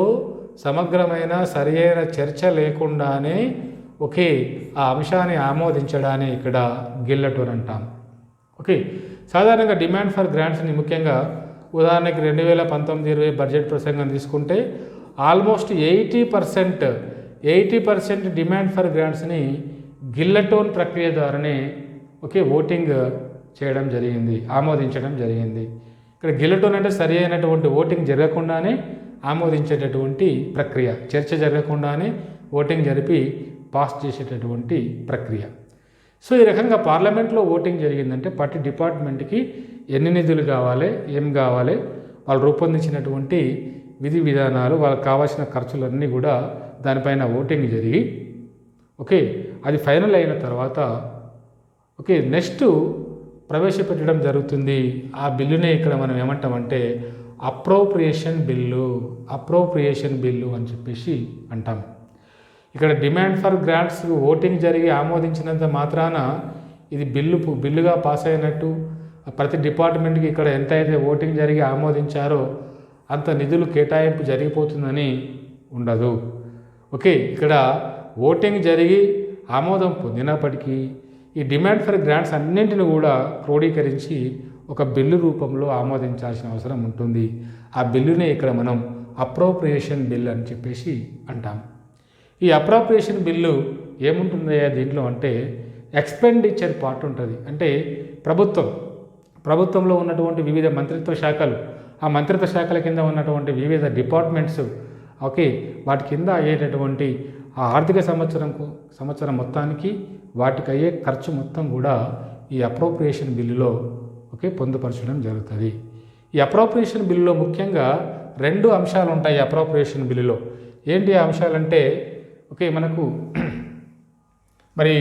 సమగ్రమైన సరి అయిన చర్చ లేకుండానే ఆ అంశాన్ని ఆమోదించడాన్ని ఇక్కడ గిల్లెటోన్ అంటాం. సాధారణంగా డిమాండ్ ఫర్ గ్రాంట్స్ని ముఖ్యంగా ఉదాహరణకి 2019-20 బడ్జెట్ ప్రసంగం తీసుకుంటే ఆల్మోస్ట్ 80% డిమాండ్ ఫర్ గ్రాంట్స్ని గిల్లెటోన్ ప్రక్రియ ద్వారానే ఓటింగ్ చేయడం జరిగింది, ఆమోదించడం జరిగింది. ఇక్కడ గిల్లెటోన్ అంటే సరి అయినటువంటి ఓటింగ్ జరగకుండానే ఆమోదించేటటువంటి ప్రక్రియ, చర్చ జరగకుండానే ఓటింగ్ జరిపి పాస్ చేసేటటువంటి ప్రక్రియ. సో ఈ రకంగా పార్లమెంట్లో ఓటింగ్ జరిగిందంటే ప్రతి డిపార్ట్మెంట్కి ఎన్ని నిధులు కావాలి, ఏం కావాలి, వాళ్ళు రూపొందించినటువంటి విధి విధానాలు, వాళ్ళకి కావాల్సిన ఖర్చులన్నీ కూడా దానిపైన ఓటింగ్ జరిగి అది ఫైనల్ అయిన తర్వాత నెక్స్ట్ ప్రవేశపెట్టడం జరుగుతుంది. ఆ బిల్లునే ఇక్కడ మనం ఏమంటామంటే అప్రోప్రియేషన్ బిల్లు అని చెప్పేసి అంటాం. ఇక్కడ డిమాండ్ ఫర్ గ్రాంట్స్ ఓటింగ్ జరిగి ఆమోదించినంత మాత్రాన ఇది బిల్లుగా పాస్ అయినట్టు, ప్రతి డిపార్ట్మెంట్కి ఇక్కడ ఎంత అయితే ఓటింగ్ జరిగి ఆమోదించారో అంత నిధులు కేటాయింపు జరిగిపోతుందని ఉండదు. ఇక్కడ ఓటింగ్ జరిగి ఆమోదం పొందినప్పటికీ ఈ డిమాండ్ ఫర్ గ్రాంట్స్ అన్నింటిని కూడా క్రోడీకరించి ఒక బిల్లు రూపంలో ఆమోదించాల్సిన అవసరం ఉంటుంది. ఆ బిల్లునే ఇక్కడ మనం అప్రోప్రియేషన్ బిల్ అని చెప్పేసి అంటాం. ఈ అప్రోప్రియేషన్ బిల్లు ఏముంటుంది దీంట్లో అంటే ఎక్స్పెండిచర్ పార్ట్ ఉంటుంది. అంటే ప్రభుత్వంలో ఉన్నటువంటి వివిధ మంత్రిత్వ శాఖలు, ఆ మంత్రిత్వ శాఖల కింద ఉన్నటువంటి వివిధ డిపార్ట్మెంట్స్ వాటి కింద అయ్యేటటువంటి ఆ ఆర్థిక సంవత్సరం మొత్తానికి వాటికి అయ్యే ఖర్చు మొత్తం కూడా ఈ అప్రోప్రియేషన్ బిల్లులో పొందుపరచడం జరుగుతుంది. ఈ అప్రోప్రియేషన్ బిల్లులో ముఖ్యంగా 2 అంశాలు ఉంటాయి. అప్రోప్రియేషన్ బిల్లులో ఏంటి ఆ అంశాలంటే మనకు మరి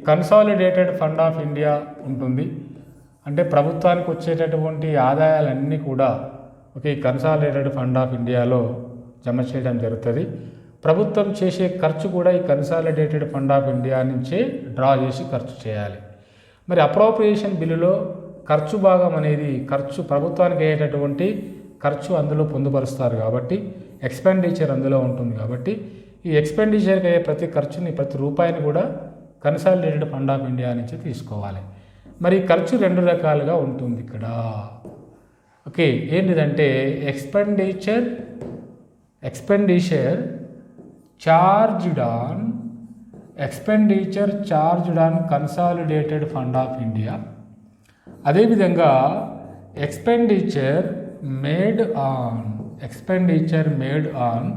కన్సాలిడేటెడ్ ఫండ్ ఆఫ్ ఇండియా ఉంటుంది. అంటే ప్రభుత్వానికి వచ్చేటటువంటి ఆదాయాలన్నీ కూడా ఓకే కన్సాలిడేటెడ్ ఫండ్ ఆఫ్ ఇండియాలో జమ చేయడం జరుగుతుంది. ప్రభుత్వం చేసే ఖర్చు కూడా ఈ కన్సాలిడేటెడ్ ఫండ్ ఆఫ్ ఇండియా నుంచే డ్రా చేసి ఖర్చు చేయాలి. మరి అప్రోప్రియేషన్ బిల్లులో ఖర్చు భాగం అనేది ఖర్చు ప్రభుత్వానికి అయ్యేటటువంటి ఖర్చు అందులో పొందుపరుస్తారు కాబట్టి ఎక్స్పెండిచర్ అందులో ఉంటుంది. కాబట్టి ఈ ఎక్స్పెండిచర్కి అయ్యే ప్రతి ఖర్చుని ప్రతి రూపాయిని కూడా కన్సాలిడేటెడ్ ఫండ్ ఆఫ్ ఇండియా నుంచి తీసుకోవాలి. మరి ఖర్చు రెండు రకాలుగా ఉంటుంది ఇక్కడ. ఓకే ఏంటిదంటే expenditure charged on consolidated fund of India. అదేవిధంగా expenditure made on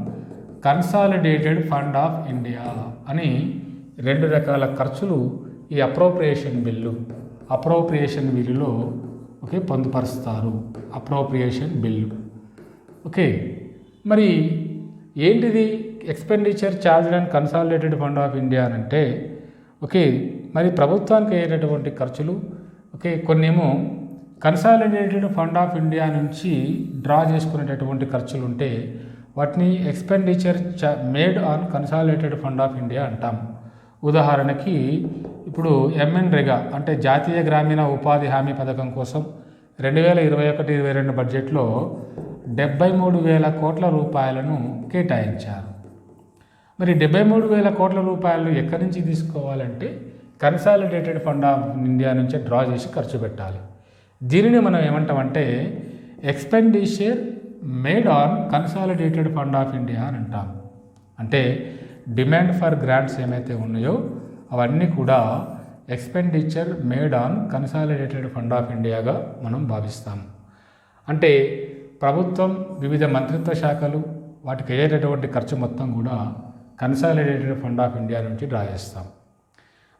consolidated fund of India అని రెండు రకాల ఖర్చులు ఈ అప్రోప్రియేషన్ బిల్లులో ఓకే పొందుపరుస్తారు. Appropriation bill okay. మరి ఏంటిది expenditure charged on consolidated fund of India అని అంటే ఓకే మరి ప్రభుత్వానికి అయ్యేటటువంటి ఖర్చులు ఓకే కొన్నేమో కన్సాలిడేటెడ్ ఫండ్ ఆఫ్ ఇండియా నుంచి డ్రా చేసుకునేటటువంటి ఖర్చులు ఉంటే వాటిని expenditure made on consolidated fund of India అంటాం. ఉదాహరణకి ఇప్పుడు ఎంఎన్రేగా అంటే జాతీయ గ్రామీణ ఉపాధి హామీ పథకం కోసం 2021-22 బడ్జెట్లో 73,000 కోట్ల రూపాయలను కేటాయించారు. మరి 73,000 కోట్ల రూపాయలు ఎక్కడి నుంచి తీసుకోవాలంటే కన్సాలిడేటెడ్ ఫండ్ ఆఫ్ ఇండియా నుంచి డ్రా చేసి ఖర్చు పెట్టాలి. దీనిని మనం ఏమంటామంటే expenditure made on consolidated fund of India అని అంటాం. అంటే డిమాండ్ ఫర్ గ్రాంట్స్ ఏమైతే ఉన్నాయో అవన్నీ కూడా expenditure made on consolidated fund of ఇండియాగా మనం భావిస్తాము. అంటే ప్రభుత్వం వివిధ మంత్రిత్వ శాఖలు వాటికి అయ్యేటటువంటి ఖర్చు మొత్తం కూడా కన్సాలిడేటెడ్ ఫండ్ ఆఫ్ ఇండియా నుంచి డ్రా చేస్తాం.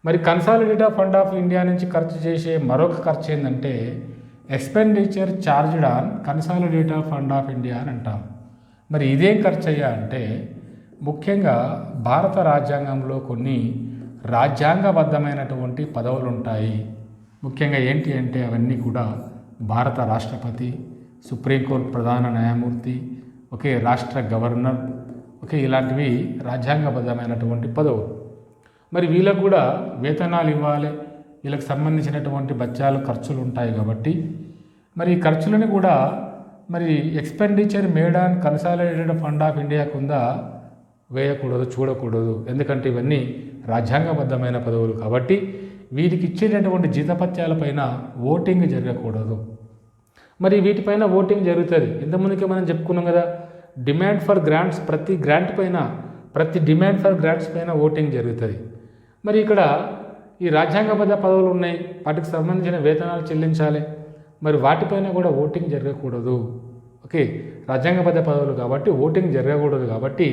మరి కన్సాలిడేటెడ్ ఫండ్ ఆఫ్ ఇండియా నుంచి ఖర్చు చేసే మరొక ఖర్చు ఏంటంటే expenditure charged on consolidated fund of India అని అంటాం. మరి ఇదేం ఖర్చు అయ్యా అంటే ముఖ్యంగా భారత రాజ్యాంగంలో కొన్ని రాజ్యాంగబద్ధమైనటువంటి పదవులు ఉంటాయి. ముఖ్యంగా ఏంటి అంటే అవన్నీ కూడా భారత రాష్ట్రపతి, సుప్రీంకోర్టు ప్రధాన న్యాయమూర్తి, ఒకే రాష్ట్ర గవర్నర్, ఓకే ఇలాంటివి రాజ్యాంగబద్ధమైనటువంటి పదవులు. మరి వీళ్ళకు కూడా వేతనాలు ఇవ్వాలి, వీళ్ళకి సంబంధించినటువంటి బత్యాలు ఖర్చులు ఉంటాయి. కాబట్టి మరి ఈ ఖర్చులను కూడా మరి expenditure made on consolidated fund of India కింద వేయకూడదు, చూడకూడదు. ఎందుకంటే ఇవన్నీ రాజ్యాంగబద్ధమైన పదవులు కాబట్టి వీటికి ఇచ్చేటటువంటి జీతపత్యాలపైన ఓటింగ్ జరగకూడదు. మరి వీటిపైన ఓటింగ్ జరుగుతుంది. ఇంతకుముందుకే మనం చెప్పుకున్నాం కదా, డిమాండ్ ఫర్ గ్రాంట్స్ ప్రతి డిమాండ్ ఫర్ గ్రాంట్స్ పైన ఓటింగ్ జరుగుతుంది. మరి ఇక్కడ ఈ రాజ్యాంగబద్ధ పదవులు ఉన్నాయి, వాటికి సంబంధించిన వేతనాలు చెల్లించాలి. మరి వాటిపైన కూడా ఓటింగ్ జరగకూడదు. ఓకే రాజ్యాంగబద్ధ పదవులు కాబట్టి ఓటింగ్ జరగకూడదు. కాబట్టి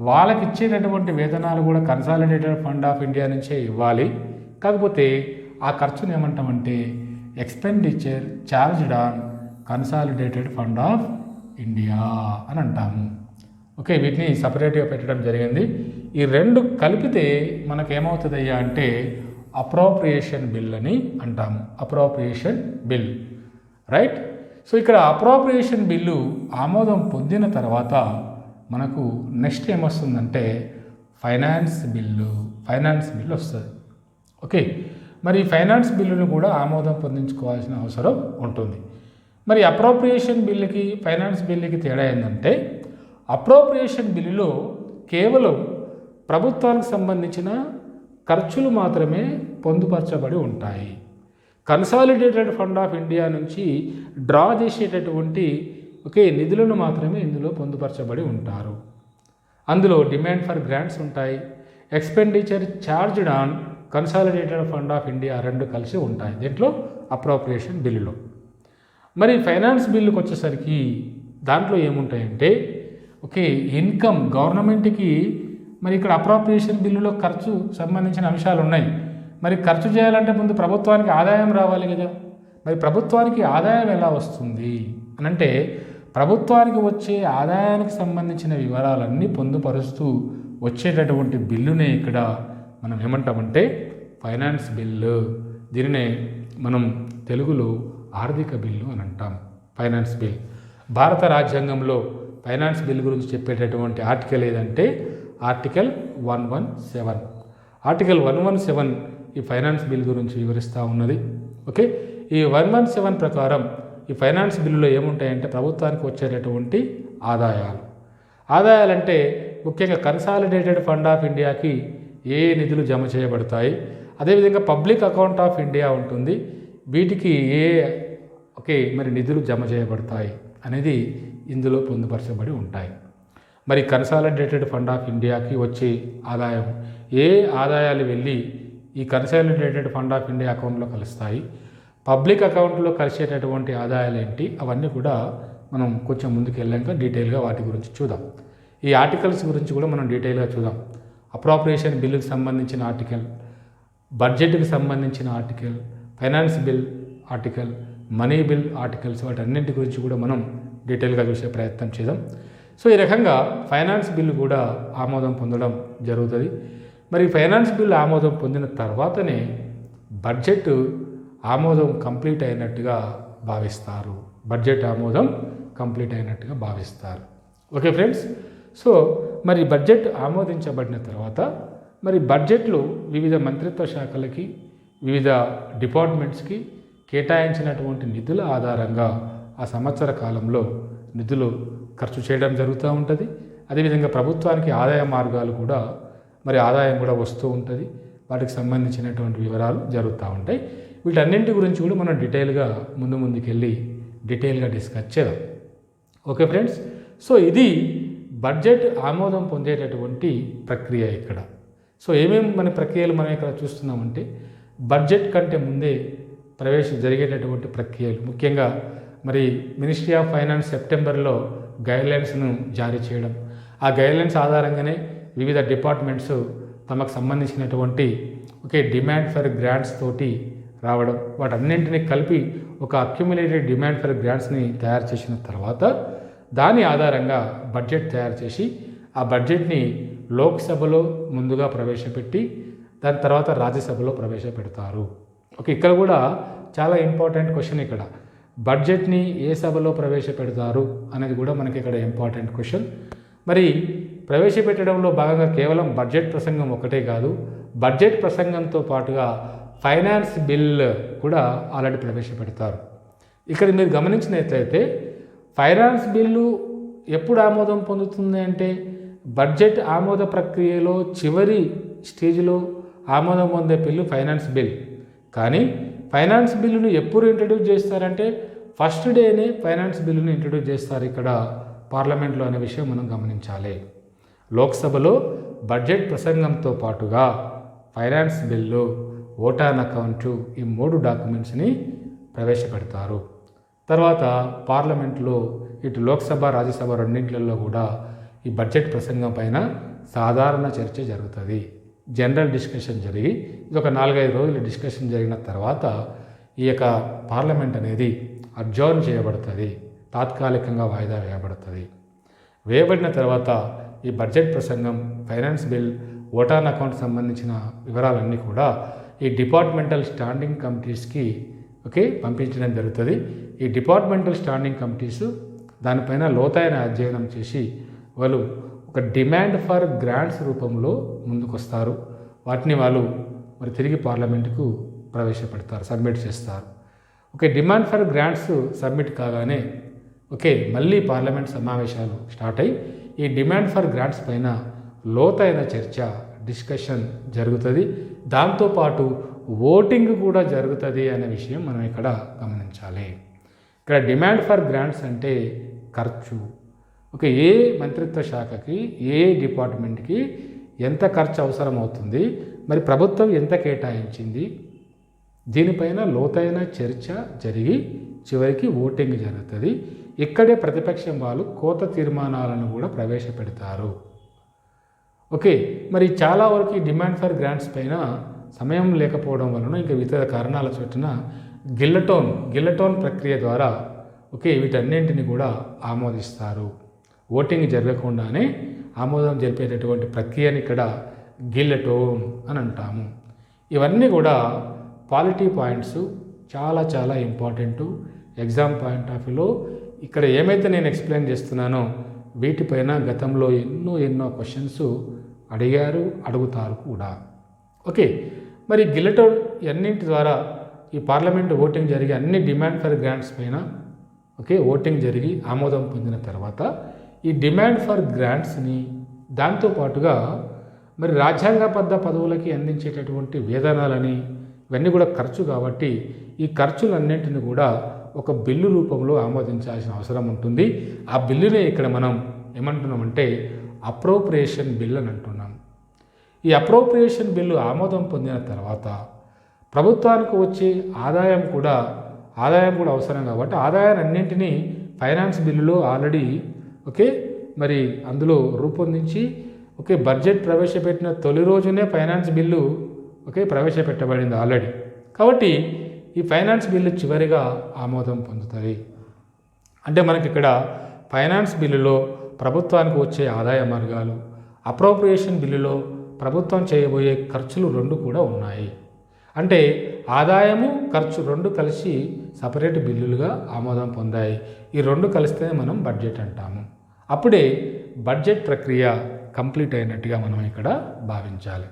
వాళ్ళకి ఇచ్చేటటువంటి వేతనాలు కూడా కన్సాలిడేటెడ్ ఫండ్ ఆఫ్ ఇండియా నుంచే ఇవ్వాలి. కాకపోతే ఆ ఖర్చును ఏమంటామంటే expenditure charged on consolidated fund of India అని అంటాము. ఓకే వీటిని సపరేట్గా పెట్టడం జరిగింది. ఈ రెండు కలిపితే మనకేమవుతుందయ్యా అంటే అప్రోప్రియేషన్ బిల్ అని అంటాము. Appropriation bill right. సో ఇక్కడ అప్రోప్రియేషన్ బిల్లు ఆమోదం పొందిన తర్వాత మనకు నెక్స్ట్ ఏమొస్తుందంటే ఫైనాన్స్ బిల్లు వస్తుంది. ఓకే మరి ఫైనాన్స్ బిల్లును కూడా ఆమోదం పొందించుకోవాల్సిన అవసరం ఉంటుంది. మరి అప్రోప్రియేషన్ బిల్లుకి ఫైనాన్స్ బిల్లుకి తేడా ఏంటంటే అప్రోప్రియేషన్ బిల్లులో కేవలం ప్రభుత్వానికి సంబంధించిన ఖర్చులు మాత్రమే పొందుపరచబడి ఉంటాయి. కన్సాలిడేటెడ్ ఫండ్ ఆఫ్ ఇండియా నుంచి డ్రా చేసేటటువంటి ఒకే నిధులను మాత్రమే ఇందులో పొందుపరచబడి ఉంటారు. అందులో డిమాండ్ ఫర్ గ్రాంట్స్ ఉంటాయి, expenditure charged on consolidated fund of India రెండు కలిసి ఉంటాయి దీంట్లో అప్రోప్రియేషన్ బిల్లులో. మరి ఫైనాన్స్ బిల్లుకి వచ్చేసరికి దాంట్లో ఏముంటాయంటే ఓకే ఇన్కమ్ గవర్నమెంట్కి మరి ఇక్కడ అప్రోప్రియేషన్ బిల్లులో ఖర్చు సంబంధించిన అంశాలు ఉన్నాయి. మరి ఖర్చు చేయాలంటే ముందు ప్రభుత్వానికి ఆదాయం రావాలి కదా. మరి ప్రభుత్వానికి ఆదాయం ఎలా వస్తుంది అని అంటే ప్రభుత్వానికి వచ్చే ఆదాయానికి సంబంధించిన వివరాలన్నీ పొందుపరుస్తూ వచ్చేటటువంటి బిల్లునే ఇక్కడ మనం ఏమంటామంటే ఫైనాన్స్ బిల్లు. దీనినే మనం తెలుగులో ఆర్థిక బిల్లు అని అంటాం. Finance bill. భారత రాజ్యాంగంలో ఫైనాన్స్ బిల్ గురించి చెప్పేటటువంటి ఆర్టికల్ ఏదంటే ఆర్టికల్ 117. ఆర్టికల్ 117 ఈ ఫైనాన్స్ బిల్ గురించి వివరిస్తూ ఉన్నది. ఓకే, ఈ 117 ప్రకారం ఈ ఫైనాన్స్ బిల్లులో ఏముంటాయంటే ప్రభుత్వానికి వచ్చేటటువంటి ఆదాయాలంటే ముఖ్యంగా కన్సాలిడేటెడ్ ఫండ్ ఆఫ్ ఇండియాకి ఏ నిధులు జమ చేయబడతాయి, అదేవిధంగా పబ్లిక్ అకౌంట్ ఆఫ్ ఇండియా ఉంటుంది, వీటికి మరి నిధులు జమ చేయబడతాయి అనేది ఇందులో పొందుపరచబడి ఉంటాయి. మరి కన్సాలిడేటెడ్ ఫండ్ ఆఫ్ ఇండియాకి వచ్చే ఆదాయం, ఏ ఆదాయాలు వెళ్ళి ఈ కన్సాలిడేటెడ్ ఫండ్ ఆఫ్ ఇండియా అకౌంట్లో కలుస్తాయి, పబ్లిక్ అకౌంట్లో కలిసేటటువంటి ఆదాయాలు ఏంటి, అవన్నీ కూడా మనం కొంచెం ముందుకు వెళ్ళాక డీటెయిల్గా వాటి గురించి చూద్దాం. ఈ ఆర్టికల్స్ గురించి కూడా మనం డీటెయిల్గా చూద్దాం. అప్రాప్రియేషన్ బిల్లుకి సంబంధించిన ఆర్టికల్, బడ్జెట్కి సంబంధించిన article, finance bill article, money bill articles, వాటన్నింటి గురించి కూడా మనం డీటెయిల్గా చూసే ప్రయత్నం చేద్దాం. సో ఈ రకంగా ఫైనాన్స్ బిల్లు కూడా ఆమోదం పొందడం జరుగుతుంది. మరి ఫైనాన్స్ బిల్లు ఆమోదం పొందిన తర్వాతనే బడ్జెట్ ఆమోదం కంప్లీట్ అయినట్టుగా భావిస్తారు. ఓకే ఫ్రెండ్స్, సో మరి బడ్జెట్ ఆమోదించబడిన తర్వాత మరి బడ్జెట్లో వివిధ మంత్రిత్వ శాఖలకి, వివిధ డిపార్ట్మెంట్స్కి కేటాయించినటువంటి నిధుల ఆధారంగా ఆ సంవత్సర కాలంలో నిధులు ఖర్చు చేయడం జరుగుతూ ఉంటుంది. అదేవిధంగా ప్రభుత్వానికి ఆదాయ మార్గాలు కూడా ఆదాయం కూడా వస్తూ ఉంటుంది. వాటికి సంబంధించినటువంటి వివరాలు జరుగుతూ ఉంటాయి. వీటన్నింటి గురించి కూడా మనం డీటెయిల్గా ముందుకెళ్ళి డీటెయిల్గా డిస్కస్ చేద్దాం. ఓకే ఫ్రెండ్స్, సో ఇది బడ్జెట్ ఆమోదం పొందేటటువంటి ప్రక్రియ ఇక్కడ. సో ఏమేమి మన ప్రక్రియలు మనం ఇక్కడ చూస్తున్నామంటే బడ్జెట్ కంటే ముందే జరిగేటటువంటి ప్రక్రియలు, ముఖ్యంగా మరి మినిస్ట్రీ ఆఫ్ ఫైనాన్స్ సెప్టెంబర్లో గైడ్లైన్స్ను జారీ చేయడం, ఆ గైడ్లైన్స్ ఆధారంగానే వివిధ డిపార్ట్మెంట్స్ తమకు సంబంధించినటువంటి డిమాండ్ ఫర్ గ్రాంట్స్ తోటి రావడం, వాటన్నింటినీ కలిపి ఒక అక్యుములేటెడ్ డిమాండ్ ఫర్ గ్రాంట్స్ని తయారు చేసిన తర్వాత దాని ఆధారంగా బడ్జెట్ తయారు చేసి ఆ బడ్జెట్ని లోక్సభలో ముందుగా ప్రవేశపెట్టి దాని తర్వాత రాజ్యసభలో ప్రవేశపెడతారు. ఇక్కడ కూడా చాలా ఇంపార్టెంట్ క్వశ్చన్. ఇక్కడ బడ్జెట్ని ఏ సభలో ప్రవేశపెడతారు అనేది కూడా మనకి ఇక్కడ ఇంపార్టెంట్ క్వశ్చన్. మరి ప్రవేశపెట్టడంలో భాగంగా కేవలం బడ్జెట్ ప్రసంగం ఒకటే కాదు, బడ్జెట్ ప్రసంగంతో పాటుగా ఫైనాన్స్ బిల్ కూడా ఆల్రెడీ ప్రవేశపెడతారు. ఇక్కడ మీరు గమనించినట్లయితే ఫైనాన్స్ బిల్లు ఎప్పుడు ఆమోదం పొందుతుంది అంటే బడ్జెట్ ఆమోద ప్రక్రియలో చివరి స్టేజ్లో ఆమోదం పొందే బిల్లు ఫైనాన్స్ బిల్. కానీ ఫైనాన్స్ బిల్లును ఎప్పుడు ఇంట్రడ్యూస్ చేస్తారంటే ఫస్ట్ డేనే ఫైనాన్స్ బిల్లును ఇంట్రడ్యూస్ చేస్తారు ఇక్కడ పార్లమెంట్లో అనే విషయం మనం గమనించాలి. లోక్సభలో బడ్జెట్ ప్రసంగంతో పాటుగా finance bill, vote on account, ఈ 3 డాక్యుమెంట్స్ని ప్రవేశపెడతారు. తర్వాత పార్లమెంట్లో ఇటు లోక్సభ, రాజ్యసభ రెండింటిలలో కూడా ఈ బడ్జెట్ ప్రసంగం పైన సాధారణ చర్చ జరుగుతుంది. జనరల్ డిస్కషన్ జరిగి ఇది ఒక 4-5 రోజులు డిస్కషన్ జరిగిన తర్వాత ఈ యొక్క పార్లమెంట్ అనేది అడ్జర్న్ చేయబడుతుంది, తాత్కాలికంగా వాయిదా వేయబడిన తర్వాత ఈ బడ్జెట్ ప్రసంగం, finance bill, vote on account సంబంధించిన వివరాలన్నీ కూడా ఈ డిపార్ట్మెంటల్ స్టాండింగ్ కమిటీస్కి పంపించడం జరుగుతుంది. ఈ డిపార్ట్మెంటల్ స్టాండింగ్ కమిటీస్ దానిపైన లోతైన అధ్యయనం చేసి వాళ్ళు ఒక డిమాండ్ ఫర్ గ్రాంట్స్ రూపంలో ముందుకొస్తారు. వాటిని వాళ్ళు మరి తిరిగి పార్లమెంటుకు ప్రవేశపెడతారు, సబ్మిట్ చేస్తారు. డిమాండ్ ఫర్ గ్రాంట్స్ సబ్మిట్ కాగానే మళ్ళీ పార్లమెంట్ సమావేశాలు స్టార్ట్ అయ్యి ఈ డిమాండ్ ఫర్ గ్రాంట్స్ పైన లోతైన చర్చ, డిస్కషన్ జరుగుతుంది. దాంతోపాటు ఓటింగ్ కూడా జరుగుతుంది అనే విషయం మనం ఇక్కడ గమనించాలి. ఇక్కడ డిమాండ్ ఫర్ గ్రాంట్స్ అంటే ఖర్చు. ఏ మంత్రిత్వ శాఖకి, ఏ డిపార్ట్మెంట్కి ఎంత ఖర్చు అవసరం అవుతుంది, మరి ప్రభుత్వం ఎంత కేటాయించింది, దీనిపైన లోతైన చర్చ జరిగి చివరికి ఓటింగ్ జరుగుతుంది. ఇక్కడే ప్రతిపక్షం వాళ్ళు కోత తీర్మానాలను కూడా ప్రవేశపెడతారు. మరి చాలా వరకు డిమాండ్ ఫర్ గ్రాంట్స్ పైన సమయం లేకపోవడం వలన ఇంకా ఇతర కారణాల చోటున గిల్లటోన్ ప్రక్రియ ద్వారా వీటన్నింటిని కూడా ఆమోదిస్తారు. ఓటింగ్ జరగకుండానే ఆమోదం జరిపేటటువంటి ప్రక్రియని ఇక్కడ గిల్లటోన్ అని అంటాము. ఇవన్నీ కూడా పాలిటీ పాయింట్స్ చాలా చాలా ఇంపార్టెంటు ఎగ్జామ్ పాయింట్ ఆఫ్ వ్యూలో. ఇక్కడ ఏమైతే నేను ఎక్స్ప్లెయిన్ చేస్తున్నానో వీటిపైన గతంలో ఎన్నో క్వశ్చన్స్ అడిగారు, అడుగుతారు కూడా. ఓకే, మరి గిల్లెటోన్ అన్నింటి ద్వారా ఈ పార్లమెంటు ఓటింగ్ జరిగి అన్ని డిమాండ్ ఫర్ గ్రాంట్స్ పైన ఓటింగ్ జరిగి ఆమోదం పొందిన తర్వాత ఈ డిమాండ్ ఫర్ గ్రాంట్స్ని దాంతోపాటుగా మరి రాజ్యాంగబద్ధ పదవులకి అందించేటటువంటి వేతనాలని ఇవన్నీ కూడా ఖర్చు కాబట్టి ఈ ఖర్చులన్నింటిని కూడా ఒక బిల్లు రూపంలో ఆమోదించాల్సిన అవసరం ఉంటుంది. ఆ బిల్లునే ఇక్కడ మనం ఏమంటున్నామంటే అప్రోప్రియేషన్ బిల్ అని అంటున్నాం. ఈ అప్రోప్రియేషన్ బిల్లు ఆమోదం పొందిన తర్వాత ప్రభుత్వానికి వచ్చే ఆదాయం కూడా అవసరం కాబట్టి ఆదాయాన్ని అన్నింటినీ ఫైనాన్స్ బిల్లులో ఆల్రెడీ మరి అందులో రూపొందించి బడ్జెట్ ప్రవేశపెట్టిన తొలి రోజునే ఫైనాన్స్ బిల్లు ప్రవేశపెట్టబడింది ఆల్రెడీ. కాబట్టి ఈ ఫైనాన్స్ బిల్లు చివరిగా ఆమోదం పొందుతుంది. అంటే మనకి ఇక్కడ ఫైనాన్స్ బిల్లులో ప్రభుత్వానికి వచ్చే ఆదాయ మార్గాలు, అప్రోప్రియేషన్ బిల్లులో ప్రభుత్వం చేయబోయే ఖర్చులు రెండు కూడా ఉన్నాయి. అంటే ఆదాయము ఖర్చు రెండు కలిసి సపరేట్ బిల్లులుగా ఆమోదం పొందాయి. ఈ రెండు కలిస్తే మనం బడ్జెట్ అంటాము. అప్పుడే బడ్జెట్ ప్రక్రియ కంప్లీట్ అయినట్టుగా మనం ఇక్కడ భావించాలి.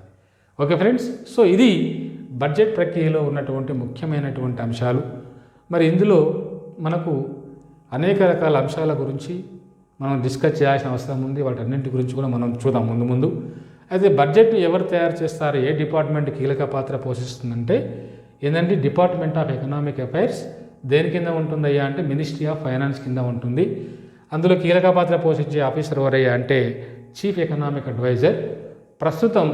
ఓకే ఫ్రెండ్స్, సో ఇది బడ్జెట్ ప్రక్రియలో ఉన్నటువంటి ముఖ్యమైనటువంటి అంశాలు. మరి ఇందులో మనకు అనేక రకాల అంశాల గురించి మనం డిస్కస్ చేయాల్సిన అవసరం ఉంది. వాటన్నింటి గురించి కూడా మనం చూద్దాం ముందు. అయితే బడ్జెట్ ఎవరు తయారు చేస్తారు, ఏ డిపార్ట్మెంట్ కీలక పాత్ర పోషిస్తుందంటే ఏంటంటే డిపార్ట్మెంట్ ఆఫ్ ఎకనామిక్ అఫైర్స్ దేని కింద ఉంటుందయ్యా అంటే మినిస్ట్రీ ఆఫ్ ఫైనాన్స్ కింద ఉంటుంది. అందులో కీలక పాత్ర పోషించే ఆఫీసర్ ఎవరయ్యా అంటే చీఫ్ ఎకనామిక్ అడ్వైజర్. ప్రస్తుతం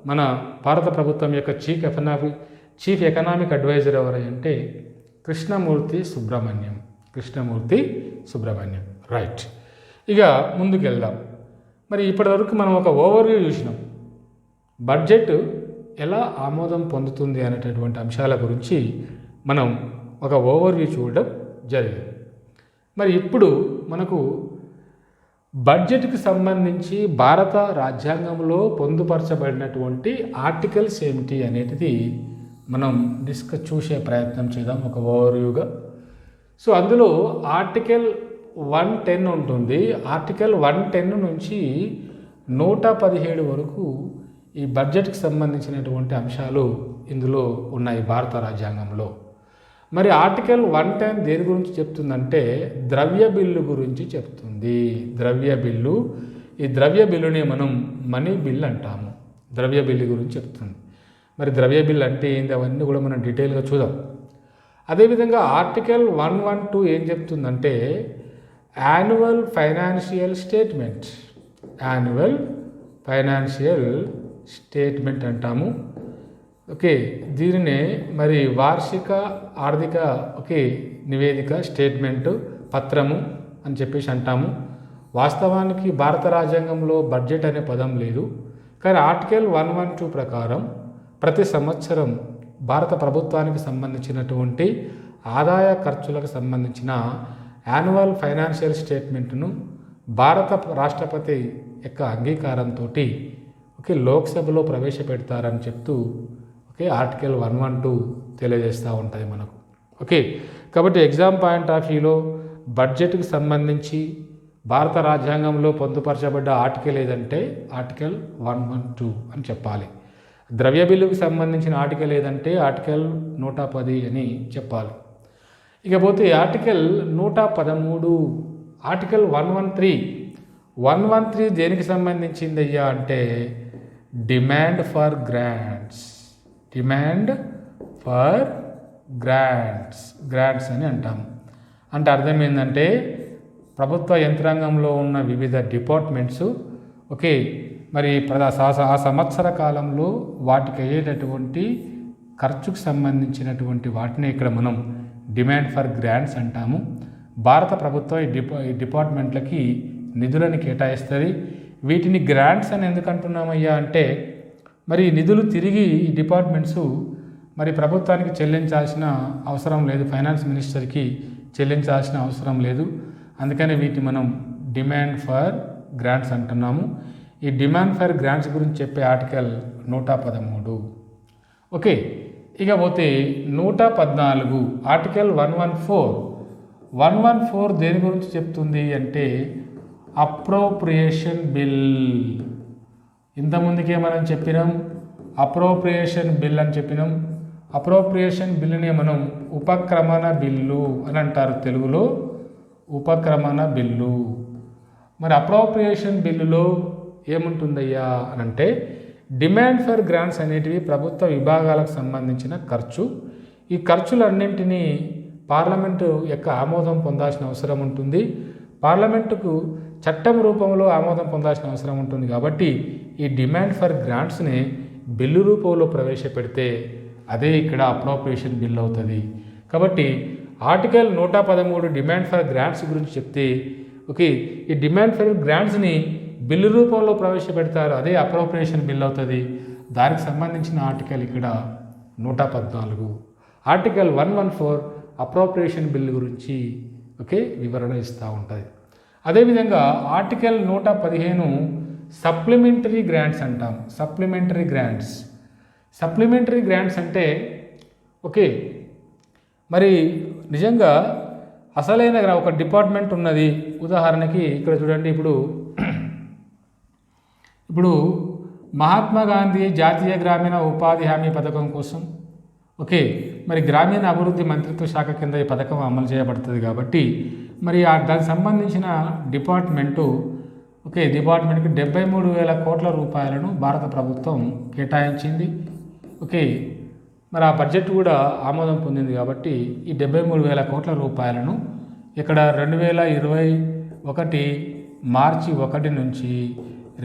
మన భారత ప్రభుత్వం యొక్క చీఫ్ ఎకనామిక్ అడ్వైజర్ ఎవరయ్యా అంటే కృష్ణమూర్తి సుబ్రహ్మణ్యం. రైట్, ఇక ముందుకు వెళ్దాం. మరి ఇప్పటివరకు మనం ఒక ఓవర్వ్యూ చూసినాం, బడ్జెట్ ఎలా ఆమోదం పొందుతుంది అనేటటువంటి అంశాల గురించి మనం ఒక ఓవర్వ్యూ చూడడం జరిగింది. మరి ఇప్పుడు మనకు బడ్జెట్కి సంబంధించి భారత రాజ్యాంగంలో పొందుపరచబడినటువంటి ఆర్టికల్స్ ఏమిటి అనేది మనం చూసే ప్రయత్నం చేద్దాం ఒక ఓవర్వ్యూగా. సో అందులో ఆర్టికల్ 110 ఉంటుంది. ఆర్టికల్ 110 నుంచి 117 వరకు ఈ బడ్జెట్కి సంబంధించినటువంటి అంశాలు ఇందులో ఉన్నాయి భారత రాజ్యాంగంలో. మరి ఆర్టికల్ 110 దేని గురించి చెప్తుందంటే ద్రవ్య బిల్లు గురించి చెప్తుంది. ఈ ద్రవ్య బిల్లుని మనం మనీ బిల్ అంటాము. ద్రవ్య బిల్లు గురించి చెప్తుంది. మరి ద్రవ్య బిల్ అంటే ఏంది అవన్నీ కూడా మనం డీటెయిల్గా చూద్దాం. అదేవిధంగా ఆర్టికల్ 112 ఏం చెప్తుందంటే యాన్యువల్ ఫైనాన్షియల్ స్టేట్మెంట్ అంటాము. దీనినే మరి వార్షిక ఆర్థిక నివేదిక స్టేట్మెంటు పత్రము అని చెప్పేసి అంటాము. వాస్తవానికి భారత రాజ్యాంగంలో బడ్జెట్ అనే పదం లేదు, కానీ ఆర్టికల్ 112 ప్రకారం ప్రతి సంవత్సరం భారత ప్రభుత్వానికి సంబంధించినటువంటి ఆదాయ ఖర్చులకు సంబంధించిన యాన్యువల్ ఫైనాన్షియల్ స్టేట్మెంట్ను భారత రాష్ట్రపతి యొక్క అంగీకారంతో లోక్సభలో ప్రవేశపెడతారని చెప్తూ ఆర్టికల్ 112 తెలియజేస్తూ ఉంటుంది మనకు. కాబట్టి ఎగ్జామ్ పాయింట్ ఆఫ్ వ్యూలో బడ్జెట్కి సంబంధించి భారత రాజ్యాంగంలో పొందుపరచబడ్డ ఆర్టికల్ ఏదంటే ఆర్టికల్ 112 అని చెప్పాలి. ద్రవ్య బిల్లుకి సంబంధించిన ఆర్టికల్ ఏదంటే ఆర్టికల్ 110 అని చెప్పాలి. ఇకపోతే ఆర్టికల్ 113 ఆర్టికల్ 113 దేనికి సంబంధించింది అయ్యా అంటే డిమాండ్ ఫర్ గ్రాంట్స్ అని అంటాము. అంటే అర్థం ఏంటంటే ప్రభుత్వ యంత్రాంగంలో ఉన్న వివిధ డిపార్ట్మెంట్స్ మరి ఆ సంవత్సర కాలంలో వాటికి అయ్యేటటువంటి ఖర్చుకు సంబంధించినటువంటి వాటిని ఇక్కడ మనం డిమాండ్ ఫర్ గ్రాంట్స్ అంటాము. భారత ప్రభుత్వం ఈ డిపార్ట్మెంట్లకి నిధులను కేటాయిస్తుంది. వీటిని గ్రాంట్స్ అని ఎందుకు అంటున్నామయ్యా అంటే మరి నిధులు తిరిగి ఈ డిపార్ట్మెంట్స్ మరి ప్రభుత్వానికి చెల్లించాల్సిన అవసరం లేదు, ఫైనాన్స్ మినిస్టర్కి చెల్లించాల్సిన అవసరం లేదు. అందుకని వీటిని మనం డిమాండ్ ఫర్ గ్రాంట్స్ అంటున్నాము. ఈ డిమాండ్ ఫర్ గ్రాంట్స్ గురించి చెప్పే ఆర్టికల్ 113. ఓకే, ఇకపోతే 114 ఆర్టికల్ 114 దేని గురించి చెప్తుంది అంటే అప్రోప్రియేషన్ బిల్. ఇంతకుముందుకే మనం చెప్పినాం అప్రోప్రియేషన్ బిల్ అని చెప్పినాం. అప్రోప్రియేషన్ బిల్లుని మనం ఉపక్రమణ బిల్లు అని అంటారు, తెలుగులో ఉపక్రమణ బిల్లు. మరి అప్రోప్రియేషన్ బిల్లులో ఏముంటుందయ్యా అని అంటే డిమాండ్ ఫర్ గ్రాంట్స్ అనేటివి ప్రభుత్వ విభాగాలకు సంబంధించిన ఖర్చు. ఈ ఖర్చులన్నింటినీ పార్లమెంటు యొక్క ఆమోదం పొందాల్సిన అవసరం ఉంటుంది. పార్లమెంటుకు చట్టం రూపంలో ఆమోదం పొందాల్సిన అవసరం ఉంటుంది. కాబట్టి ఈ డిమాండ్ ఫర్ గ్రాంట్స్ని బిల్లు రూపంలో ప్రవేశపెడితే అదే ఇక్కడ అప్రోప్రియేషన్ బిల్ అవుతుంది. కాబట్టి ఆర్టికల్ 113 డిమాండ్ ఫర్ గ్రాంట్స్ గురించి చెప్తే ఓకే, ఈ డిమాండ్ ఫర్ గ్రాంట్స్ని బిల్లు రూపంలో ప్రవేశపెడతారు, అదే అప్రోప్రియేషన్ బిల్ అవుతుంది. దానికి సంబంధించిన ఆర్టికల్ ఇక్కడ 114. ఆర్టికల్ 114 అప్రోప్రియేషన్ బిల్ గురించి ఓకే వివరణ ఇస్తూ ఉంటుంది. అదేవిధంగా ఆర్టికల్ 115 సప్లిమెంటరీ గ్రాంట్స్ అంటాం. సప్లిమెంటరీ గ్రాంట్స్ అంటే ఓకే, మరి నిజంగా అసలైన ఒక డిపార్ట్మెంట్ ఉన్నది. ఉదాహరణకి ఇక్కడ చూడండి, ఇప్పుడు మహాత్మా గాంధీ జాతీయ గ్రామీణ ఉపాధి హామీ పథకం కోసం ఓకే, మరి గ్రామీణ అభివృద్ధి మంత్రిత్వ శాఖ కింద ఈ పథకం అమలు చేయబడుతుంది. కాబట్టి మరి దానికి సంబంధించిన డిపార్ట్మెంట్కి 73,000 కోట్ల రూపాయలను భారత ప్రభుత్వం కేటాయించింది. ఓకే, మరి ఆ బడ్జెట్ కూడా ఆమోదం పొందింది. కాబట్టి ఈ 73,000 కోట్ల రూపాయలను ఇక్కడ 2021 మార్చి 1 నుంచి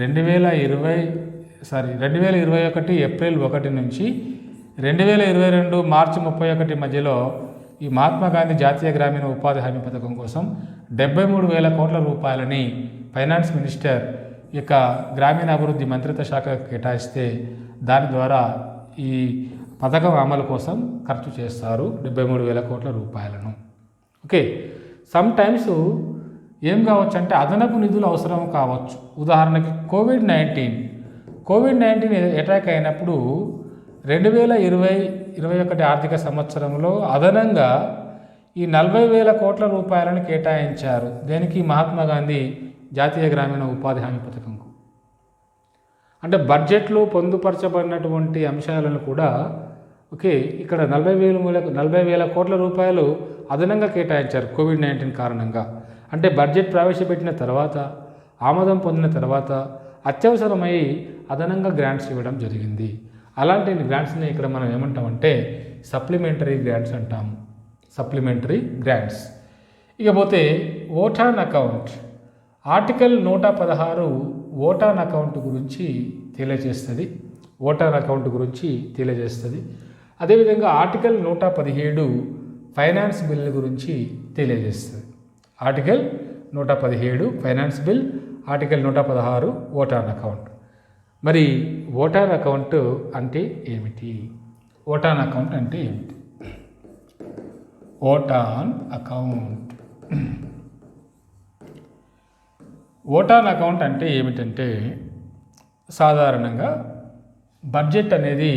2021 ఏప్రిల్ 1 నుంచి 2022 మార్చి 31 మధ్యలో ఈ మహాత్మా గాంధీ జాతీయ గ్రామీణ ఉపాధి హామీ పథకం కోసం 73,000 కోట్ల రూపాయలని ఫైనాన్స్ మినిస్టర్ యొక్క గ్రామీణ అభివృద్ధి మంత్రిత్వ శాఖ కేటాయిస్తే దాని ద్వారా ఈ పథకం అమలు కోసం ఖర్చు చేస్తారు 73,000 కోట్ల రూపాయలను. ఓకే, సమ్ టైమ్స్ ఏం కావచ్చు అంటే అదనపు నిధులు అవసరం కావచ్చు. ఉదాహరణకి కోవిడ్-19 అటాక్ అయినప్పుడు 2020-21 ఆర్థిక సంవత్సరంలో అదనంగా ఈ 40,000 కోట్ల రూపాయలను కేటాయించారు. దేనికి? మహాత్మా గాంధీ జాతీయ గ్రామీణ ఉపాధి హామీ పథకంకు. అంటే బడ్జెట్లో పొందుపరచబడినటువంటి అంశాలను కూడా ఓకే ఇక్కడ 40,000 కోట్ల రూపాయలు అదనంగా కేటాయించారు కోవిడ్-19 కారణంగా. అంటే బడ్జెట్ ప్రవేశపెట్టిన తర్వాత ఆమోదం పొందిన తర్వాత అత్యవసరమై అదనంగా గ్రాంట్స్ ఇవ్వడం జరిగింది. అలాంటి గ్రాంట్స్ని ఇక్కడ మనం ఏమంటామంటే సప్లిమెంటరీ గ్రాంట్స్ అంటాము. Supplementary grants. ఇకపోతే vote on account. Article 116 vote on account గురించి తెలియజేస్తుంది. అదేవిధంగా ఆర్టికల్ 117 ఫైనాన్స్ బిల్ గురించి తెలియజేస్తుంది. Article 117 finance bill, article 116 vote on account. మరి ఓటాన్ అకౌంట్ అంటే ఏమిటి? ఓటాన్ అకౌంట్ అంటే ఏమిటి? ఓటాన్ అకౌంట్ అంటే ఏమిటంటే సాధారణంగా బడ్జెట్ అనేది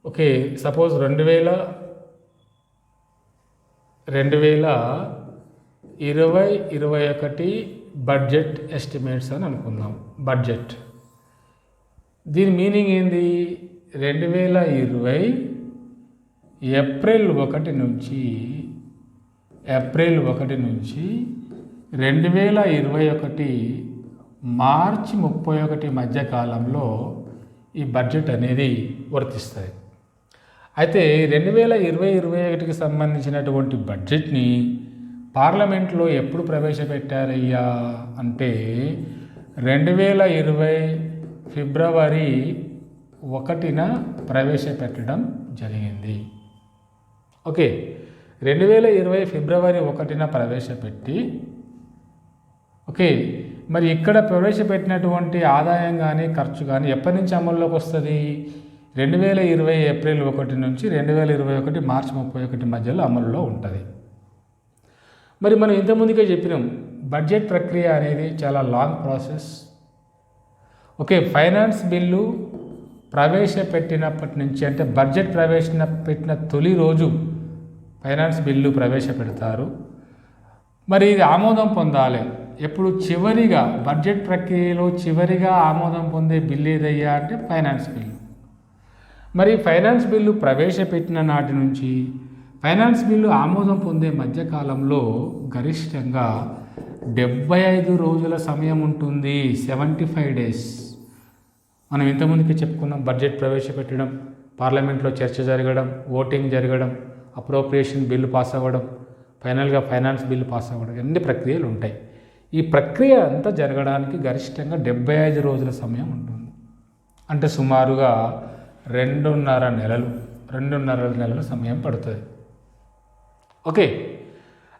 ఓకే సపోజ్ 2020-21 బడ్జెట్ ఎస్టిమేట్స్ అని అనుకుందాం. బడ్జెట్ దీని మీనింగ్ ఏంది? 2020 ఏప్రిల్ 1 నుంచి 2021 మార్చి 31 మధ్య కాలంలో ఈ బడ్జెట్ అనేది వర్తిస్తుంది. అయితే 2020-21కి సంబంధించినటువంటి బడ్జెట్ని పార్లమెంట్లో ఎప్పుడు ప్రవేశపెట్టారయ్యా అంటే 2020 ఫిబ్రవరి 1న ప్రవేశపెట్టడం జరిగింది. ఓకే, 2020 ఫిబ్రవరి 1న ప్రవేశపెట్టి ఓకే మరి ఇక్కడ ప్రవేశపెట్టినటువంటి ఆదాయం కానీ ఖర్చు కానీ ఎప్పటి నుంచి అమల్లోకి వస్తుంది? 2020 ఏప్రిల్ 1 నుంచి 2021 మార్చి 31 మధ్యలో అమలులో ఉంటుంది. మరి మనం ఇంతకుముందుకే చెప్పినాం బడ్జెట్ ప్రక్రియ అనేది చాలా long process. Okay, finance bill ప్రవేశపెట్టినప్పటి నుంచి అంటే బడ్జెట్ ప్రవేశపెట్టిన తొలి రోజు ఫైనాన్స్ బిల్లు ప్రవేశపెడతారు. మరి ఇది ఆమోదం పొందాలి. ఎప్పుడు చివరిగా బడ్జెట్ ప్రక్రియలో చివరిగా ఆమోదం పొందే బిల్లు ఏదయ్యా అంటే ఫైనాన్స్ బిల్లు. మరి ఫైనాన్స్ బిల్లు ప్రవేశపెట్టిన నాటి నుంచి ఫైనాన్స్ బిల్లు ఆమోదం పొందే మధ్యకాలంలో గరిష్టంగా 75 రోజుల సమయం ఉంటుంది. 75 డేస్. మనం ఇంతకుముందుకే చెప్పుకున్నాం. బడ్జెట్ ప్రవేశపెట్టడం, పార్లమెంట్లో చర్చ జరగడం, ఓటింగ్ జరగడం, అప్రోప్రియేషన్ బిల్లు పాస్ అవ్వడం, ఫైనల్గా ఫైనాన్స్ బిల్లు పాస్ అవ్వడం, ఎన్ని ప్రక్రియలు ఉంటాయి. ఈ ప్రక్రియ అంతా జరగడానికి గరిష్టంగా 75 రోజుల సమయం ఉంటుంది. అంటే సుమారుగా 2.5 నెలల సమయం పడుతుంది. ఓకే.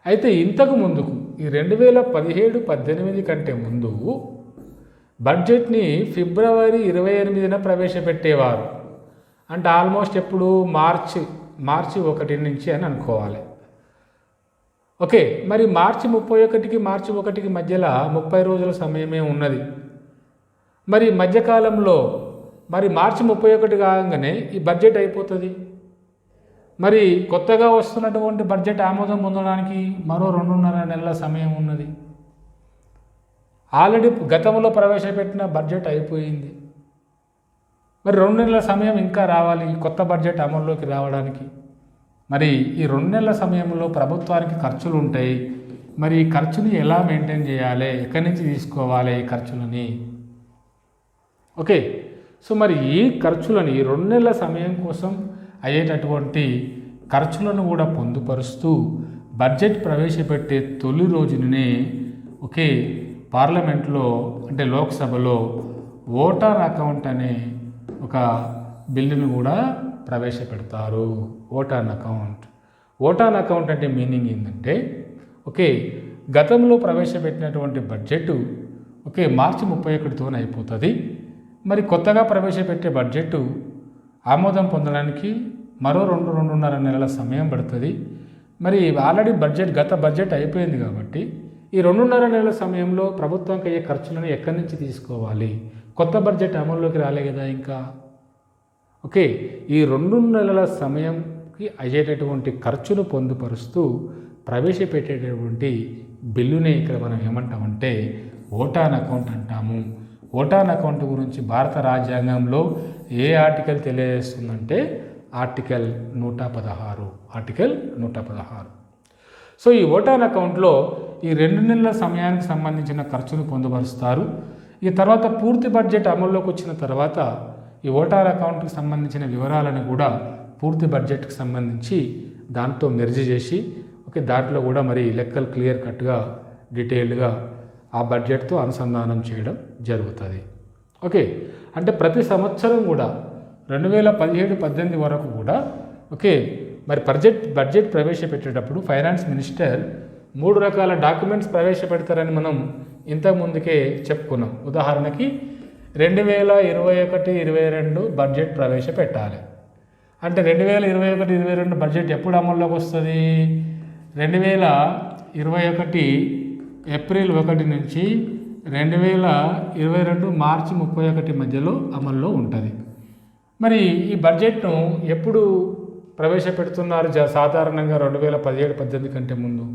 అయితే ఇంతకు ముందుకు ఈ 2017-18 కంటే ముందు బడ్జెట్ని ఫిబ్రవరి 28న ప్రవేశపెట్టేవారు. అంటే ఆల్మోస్ట్ ఎప్పుడు మార్చి 1 నుంచి అని అనుకోవాలి. ఓకే. మరి మార్చి 31కి మార్చి 1కి మధ్యలో 30 రోజుల సమయమే ఉన్నది. మరి మధ్యకాలంలో మరి మార్చి 31 కాగానే ఈ బడ్జెట్ అయిపోతుంది. మరి కొత్తగా వస్తున్నటువంటి బడ్జెట్ ఆమోదం పొందడానికి మరో 2.5 నెలల సమయం ఉన్నది. ఆల్రెడీ గతంలో ప్రవేశపెట్టిన బడ్జెట్ అయిపోయింది. మరి 2 నెలల సమయం ఇంకా రావాలి కొత్త బడ్జెట్ అమల్లోకి రావడానికి. మరి ఈ 2 నెలల సమయంలో ప్రభుత్వానికి ఖర్చులు ఉంటాయి. మరి ఈ ఖర్చుని ఎలా మెయింటైన్ చేయాలి, ఎక్కడి నుంచి తీసుకోవాలి ఈ ఖర్చులని? ఓకే. సో మరి ఈ ఖర్చులని 2 నెలల సమయం కోసం అయ్యేటటువంటి ఖర్చులను కూడా పొందుపరుస్తూ బడ్జెట్ ప్రవేశపెట్టే తొలి రోజునే ఒకే పార్లమెంట్లో అంటే లోక్సభలో ఓటాన్ అకౌంట్ అనే ఒక బిల్లును కూడా ప్రవేశపెడతారు. ఓటాన్ అకౌంట్ అంటే మీనింగ్ ఏంటంటే ఓకే గతంలో ప్రవేశపెట్టినటువంటి బడ్జెట్ ఓకే మార్చి 31తోనే అయిపోతుంది. మరి కొత్తగా ప్రవేశపెట్టే బడ్జెట్ ఆమోదం పొందడానికి మరో 2.5 నెలల సమయం పడుతుంది. మరి ఆల్రెడీ గత బడ్జెట్ అయిపోయింది కాబట్టి ఈ 2.5 నెలల సమయంలో ప్రభుత్వానికి అయ్యే ఖర్చులను ఎక్కడి నుంచి తీసుకోవాలి? కొత్త బడ్జెట్ అమల్లోకి రాలే కదా ఇంకా. ఓకే. ఈ 2 నెలల సమయంకి అయ్యేటటువంటి ఖర్చును పొందుపరుస్తూ ప్రవేశపెట్టేటటువంటి బిల్లునే ఇక్కడ మనం ఏమంటామంటే ఓటాన్ అకౌంట్ అంటాము. ఓటాన్ అకౌంట్ గురించి భారత రాజ్యాంగంలో ఏ ఆర్టికల్ తెలియజేస్తుందంటే ఆర్టికల్ 116. సో ఈ ఓటాన్ అకౌంట్లో ఈ 2 నెలల సమయానికి సంబంధించిన ఖర్చును పొందుపరుస్తారు. ఈ తర్వాత పూర్తి బడ్జెట్ అమల్లోకి వచ్చిన తర్వాత ఈ ఓటాన్ అకౌంట్కి సంబంధించిన వివరాలను కూడా పూర్తి బడ్జెట్కి సంబంధించి దాంతో మెర్జ్ చేసి ఓకే దాంట్లో కూడా మరి లెక్కలు క్లియర్ కట్గా డీటెయిల్డ్గా ఆ బడ్జెట్తో అనుసంధానం చేయడం జరుగుతుంది. ఓకే. అంటే ప్రతి సంవత్సరం కూడా 2017-18 వరకు కూడా ఓకే మరి బడ్జెట్ ప్రవేశపెట్టేటప్పుడు ఫైనాన్స్ మినిస్టర్ 3 రకాల డాక్యుమెంట్స్ ప్రవేశపెడతారని మనం ఇంతకుముందుకే చెప్పుకున్నాం. ఉదాహరణకి 2021-22 బడ్జెట్ ప్రవేశపెట్టాలి. అంటే 2021-22 బడ్జెట్ ఎప్పుడు అమల్లోకి వస్తుంది? 2021 ఏప్రిల్ 1 నుంచి 2022 మార్చి 31 మధ్యలో అమల్లో ఉంటుంది. మరి ఈ బడ్జెట్ను ఎప్పుడు ప్రవేశపెడుతున్నారు? సాధారణంగా 2017-18 కంటే ముందు.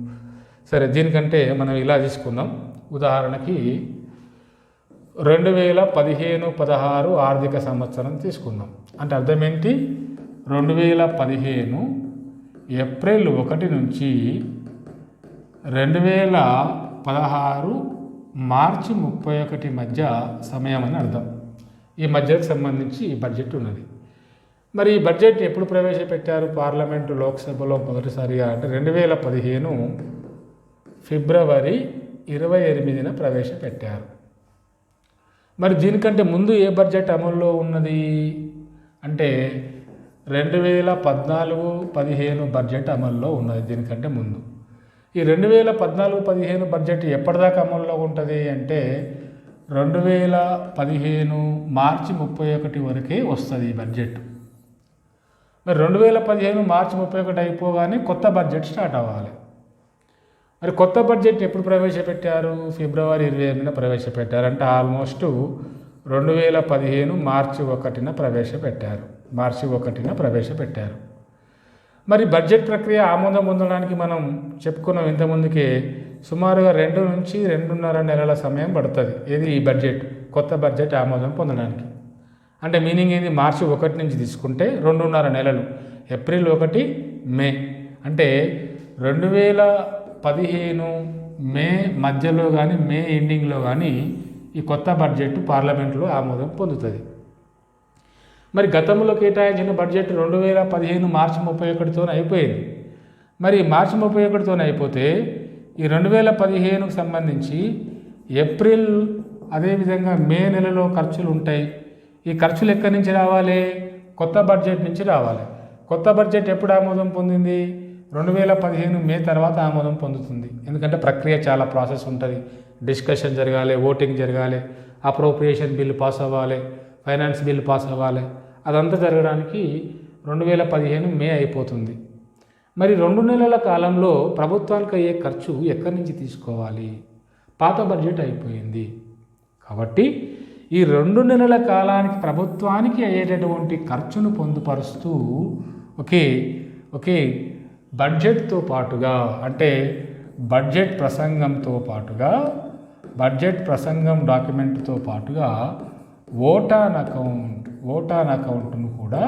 సరే దీనికంటే మనం ఇలా తీసుకుందాం. ఉదాహరణకి 2015-16 ఆర్థిక సంవత్సరం తీసుకుందాం. అంటే అర్థం ఏంటి? 2015 ఏప్రిల్ 1 నుంచి 2016 మార్చి 31 మధ్య సమయం అని అర్థం. ఈ మధ్యకు సంబంధించి ఈ బడ్జెట్ ఉన్నది. మరి ఈ బడ్జెట్ ఎప్పుడు ప్రవేశపెట్టారు పార్లమెంటు లోక్సభలో మొదటిసారిగా అంటే 2015 ఫిబ్రవరి 28న ప్రవేశపెట్టారు. మరి దీనికంటే ముందు ఏ బడ్జెట్ అమల్లో ఉన్నది అంటే 2014-15 బడ్జెట్ అమల్లో ఉన్నది దీనికంటే ముందు. ఈ 2014-15 బడ్జెట్ ఎప్పటిదాకా అమల్లో ఉంటుంది అంటే 2015 మార్చి 31 వరకే వస్తుంది ఈ బడ్జెట్. మరి 2015 మార్చి 31 అయిపోగానే కొత్త బడ్జెట్ స్టార్ట్ అవ్వాలి. మరి కొత్త బడ్జెట్ ఎప్పుడు ప్రవేశపెట్టారు? ఫిబ్రవరి 28న ప్రవేశపెట్టారు. అంటే ఆల్మోస్ట్ 2015 మార్చి 1న ప్రవేశపెట్టారు. మరి బడ్జెట్ ప్రక్రియ ఆమోదం పొందడానికి మనం చెప్పుకున్నాం ఇంతకుముందుకే సుమారుగా 2 నుంచి 2.5 నెలల సమయం పడుతుంది. ఏది ఈ బడ్జెట్, కొత్త బడ్జెట్ ఆమోదం పొందడానికి. అంటే మీనింగ్ ఏంది, మార్చి 1 నుంచి తీసుకుంటే 2.5 నెలలు, ఏప్రిల్ 1 మే, అంటే 2015 మే మధ్యలో కానీ మే ఎండింగ్లో కానీ ఈ కొత్త బడ్జెట్ పార్లమెంట్లో ఆమోదం పొందుతుంది. మరి గతంలో కేటాయించిన బడ్జెట్ 2015 మార్చి 31తో అయిపోయింది. మరి మార్చి 31తో అయిపోతే ఈ 2015కు సంబంధించి ఏప్రిల్ అదేవిధంగా మే నెలలో ఖర్చులు ఉంటాయి. ఈ ఖర్చులు ఎక్కడి నుంచి రావాలి, కొత్త బడ్జెట్ నుంచి రావాలి. కొత్త బడ్జెట్ ఎప్పుడు ఆమోదం పొందింది, 2015 మే తర్వాత ఆమోదం పొందుతుంది. ఎందుకంటే ప్రక్రియ చాలా ప్రాసెస్ ఉంటుంది, డిస్కషన్ జరగాలి, ఓటింగ్ జరగాలి, అప్రోప్రియేషన్ బిల్లు పాస్ అవ్వాలి, ఫైనాన్స్ బిల్లు పాస్ అవ్వాలి. అదంతా జరగడానికి 2015 మే అయిపోతుంది. మరి 2 నెలల కాలంలో ప్రభుత్వానికి అయ్యే ఖర్చు ఎక్కడి నుంచి తీసుకోవాలి, పాత బడ్జెట్ అయిపోయింది కాబట్టి ఈ 2 నెలల కాలానికి ప్రభుత్వానికి అయ్యేటటువంటి ఖర్చును పొందుపరుస్తూ ఒకే బడ్జెట్తో పాటుగా, అంటే బడ్జెట్ ప్రసంగం డాక్యుమెంట్తో పాటుగా ఓటాన్ అకౌంట్ను కూడా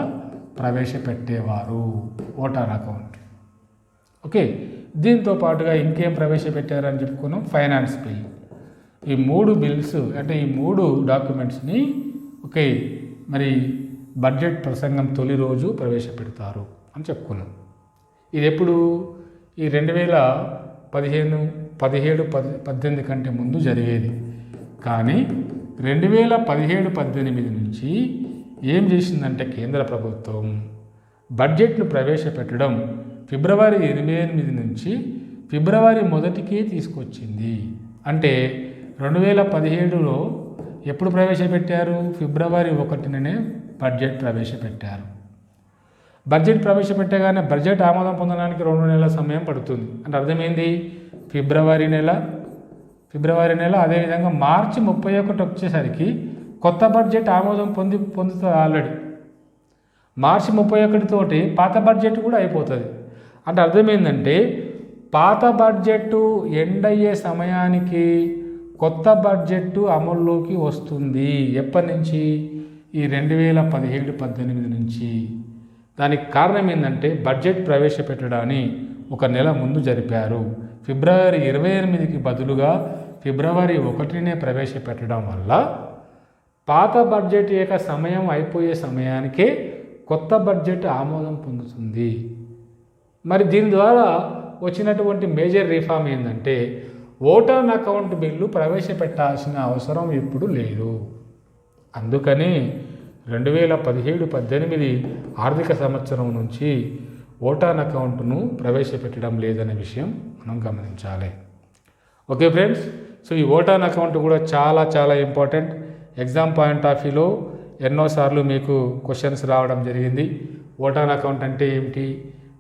ప్రవేశపెట్టేవారు. ఓటాన్ అకౌంట్ దీంతో పాటుగా ఇంకేం ప్రవేశపెట్టారని చెప్పుకున్నాం, ఫైనాన్స్ బిల్. ఈ 3 బిల్స్, అంటే ఈ 3 డాక్యుమెంట్స్ని మరి బడ్జెట్ ప్రసంగం తొలి రోజు ప్రవేశపెడతారు అని చెప్పుకున్నాం. ఇది ఎప్పుడు, ఈ 2015, 17, 18 కంటే ముందు జరిగేది. కానీ 2017-18 నుంచి ఏం చేసిందంటే కేంద్ర ప్రభుత్వం బడ్జెట్ను ప్రవేశపెట్టడం ఫిబ్రవరి 28 నుంచి ఫిబ్రవరి 1కే తీసుకొచ్చింది. అంటే 2017లో ఎప్పుడు ప్రవేశపెట్టారు, ఫిబ్రవరి 1నే బడ్జెట్ ప్రవేశపెట్టారు. బడ్జెట్ ప్రవేశపెట్టగానే బడ్జెట్ ఆమోదం పొందడానికి 2 నెలల సమయం పడుతుంది. అంటే అర్థమైంది, ఫిబ్రవరి నెల అదేవిధంగా మార్చి 31 వచ్చేసరికి కొత్త బడ్జెట్ ఆమోదం పొందుతుంది. ఆల్రెడీ మార్చి 31 తోటి పాత బడ్జెట్ కూడా అయిపోతుంది. అంటే అర్థమైందంటే పాత బడ్జెట్ ఎండ్ అయ్యే సమయానికి కొత్త బడ్జెట్ అమల్లోకి వస్తుంది. ఎప్పటి నుంచి, ఈ 2017-18 నుంచి. దానికి కారణం ఏంటంటే బడ్జెట్ ప్రవేశపెట్టడాన్ని 1 నెల ముందు జరిపారు. ఫిబ్రవరి 28కి బదులుగా ఫిబ్రవరి 1నే ప్రవేశపెట్టడం వల్ల పాత బడ్జెట్ యొక్క సమయం అయిపోయే సమయానికే కొత్త బడ్జెట్ ఆమోదం పొందుతుంది. మరి దీని ద్వారా వచ్చినటువంటి మేజర్ రిఫార్మ్ ఏంటంటే ఓటాన్ అకౌంట్ బిల్లు ప్రవేశపెట్టాల్సిన అవసరం ఇప్పుడు లేదు. అందుకని 2017-18 ఆర్థిక సంవత్సరం నుంచి ఓటాన్ అకౌంట్ను ప్రవేశపెట్టడం లేదనే విషయం మనం గమనించాలి. ఓకే ఫ్రెండ్స్, సో ఈ ఓటాన్ అకౌంట్ కూడా చాలా ఇంపార్టెంట్. ఎగ్జామ్ పాయింట్ ఆఫ్ వ్యూలో ఎన్నోసార్లు మీకు క్వశ్చన్స్ రావడం జరిగింది. ఓటాన్ అకౌంట్ అంటే ఏమిటి,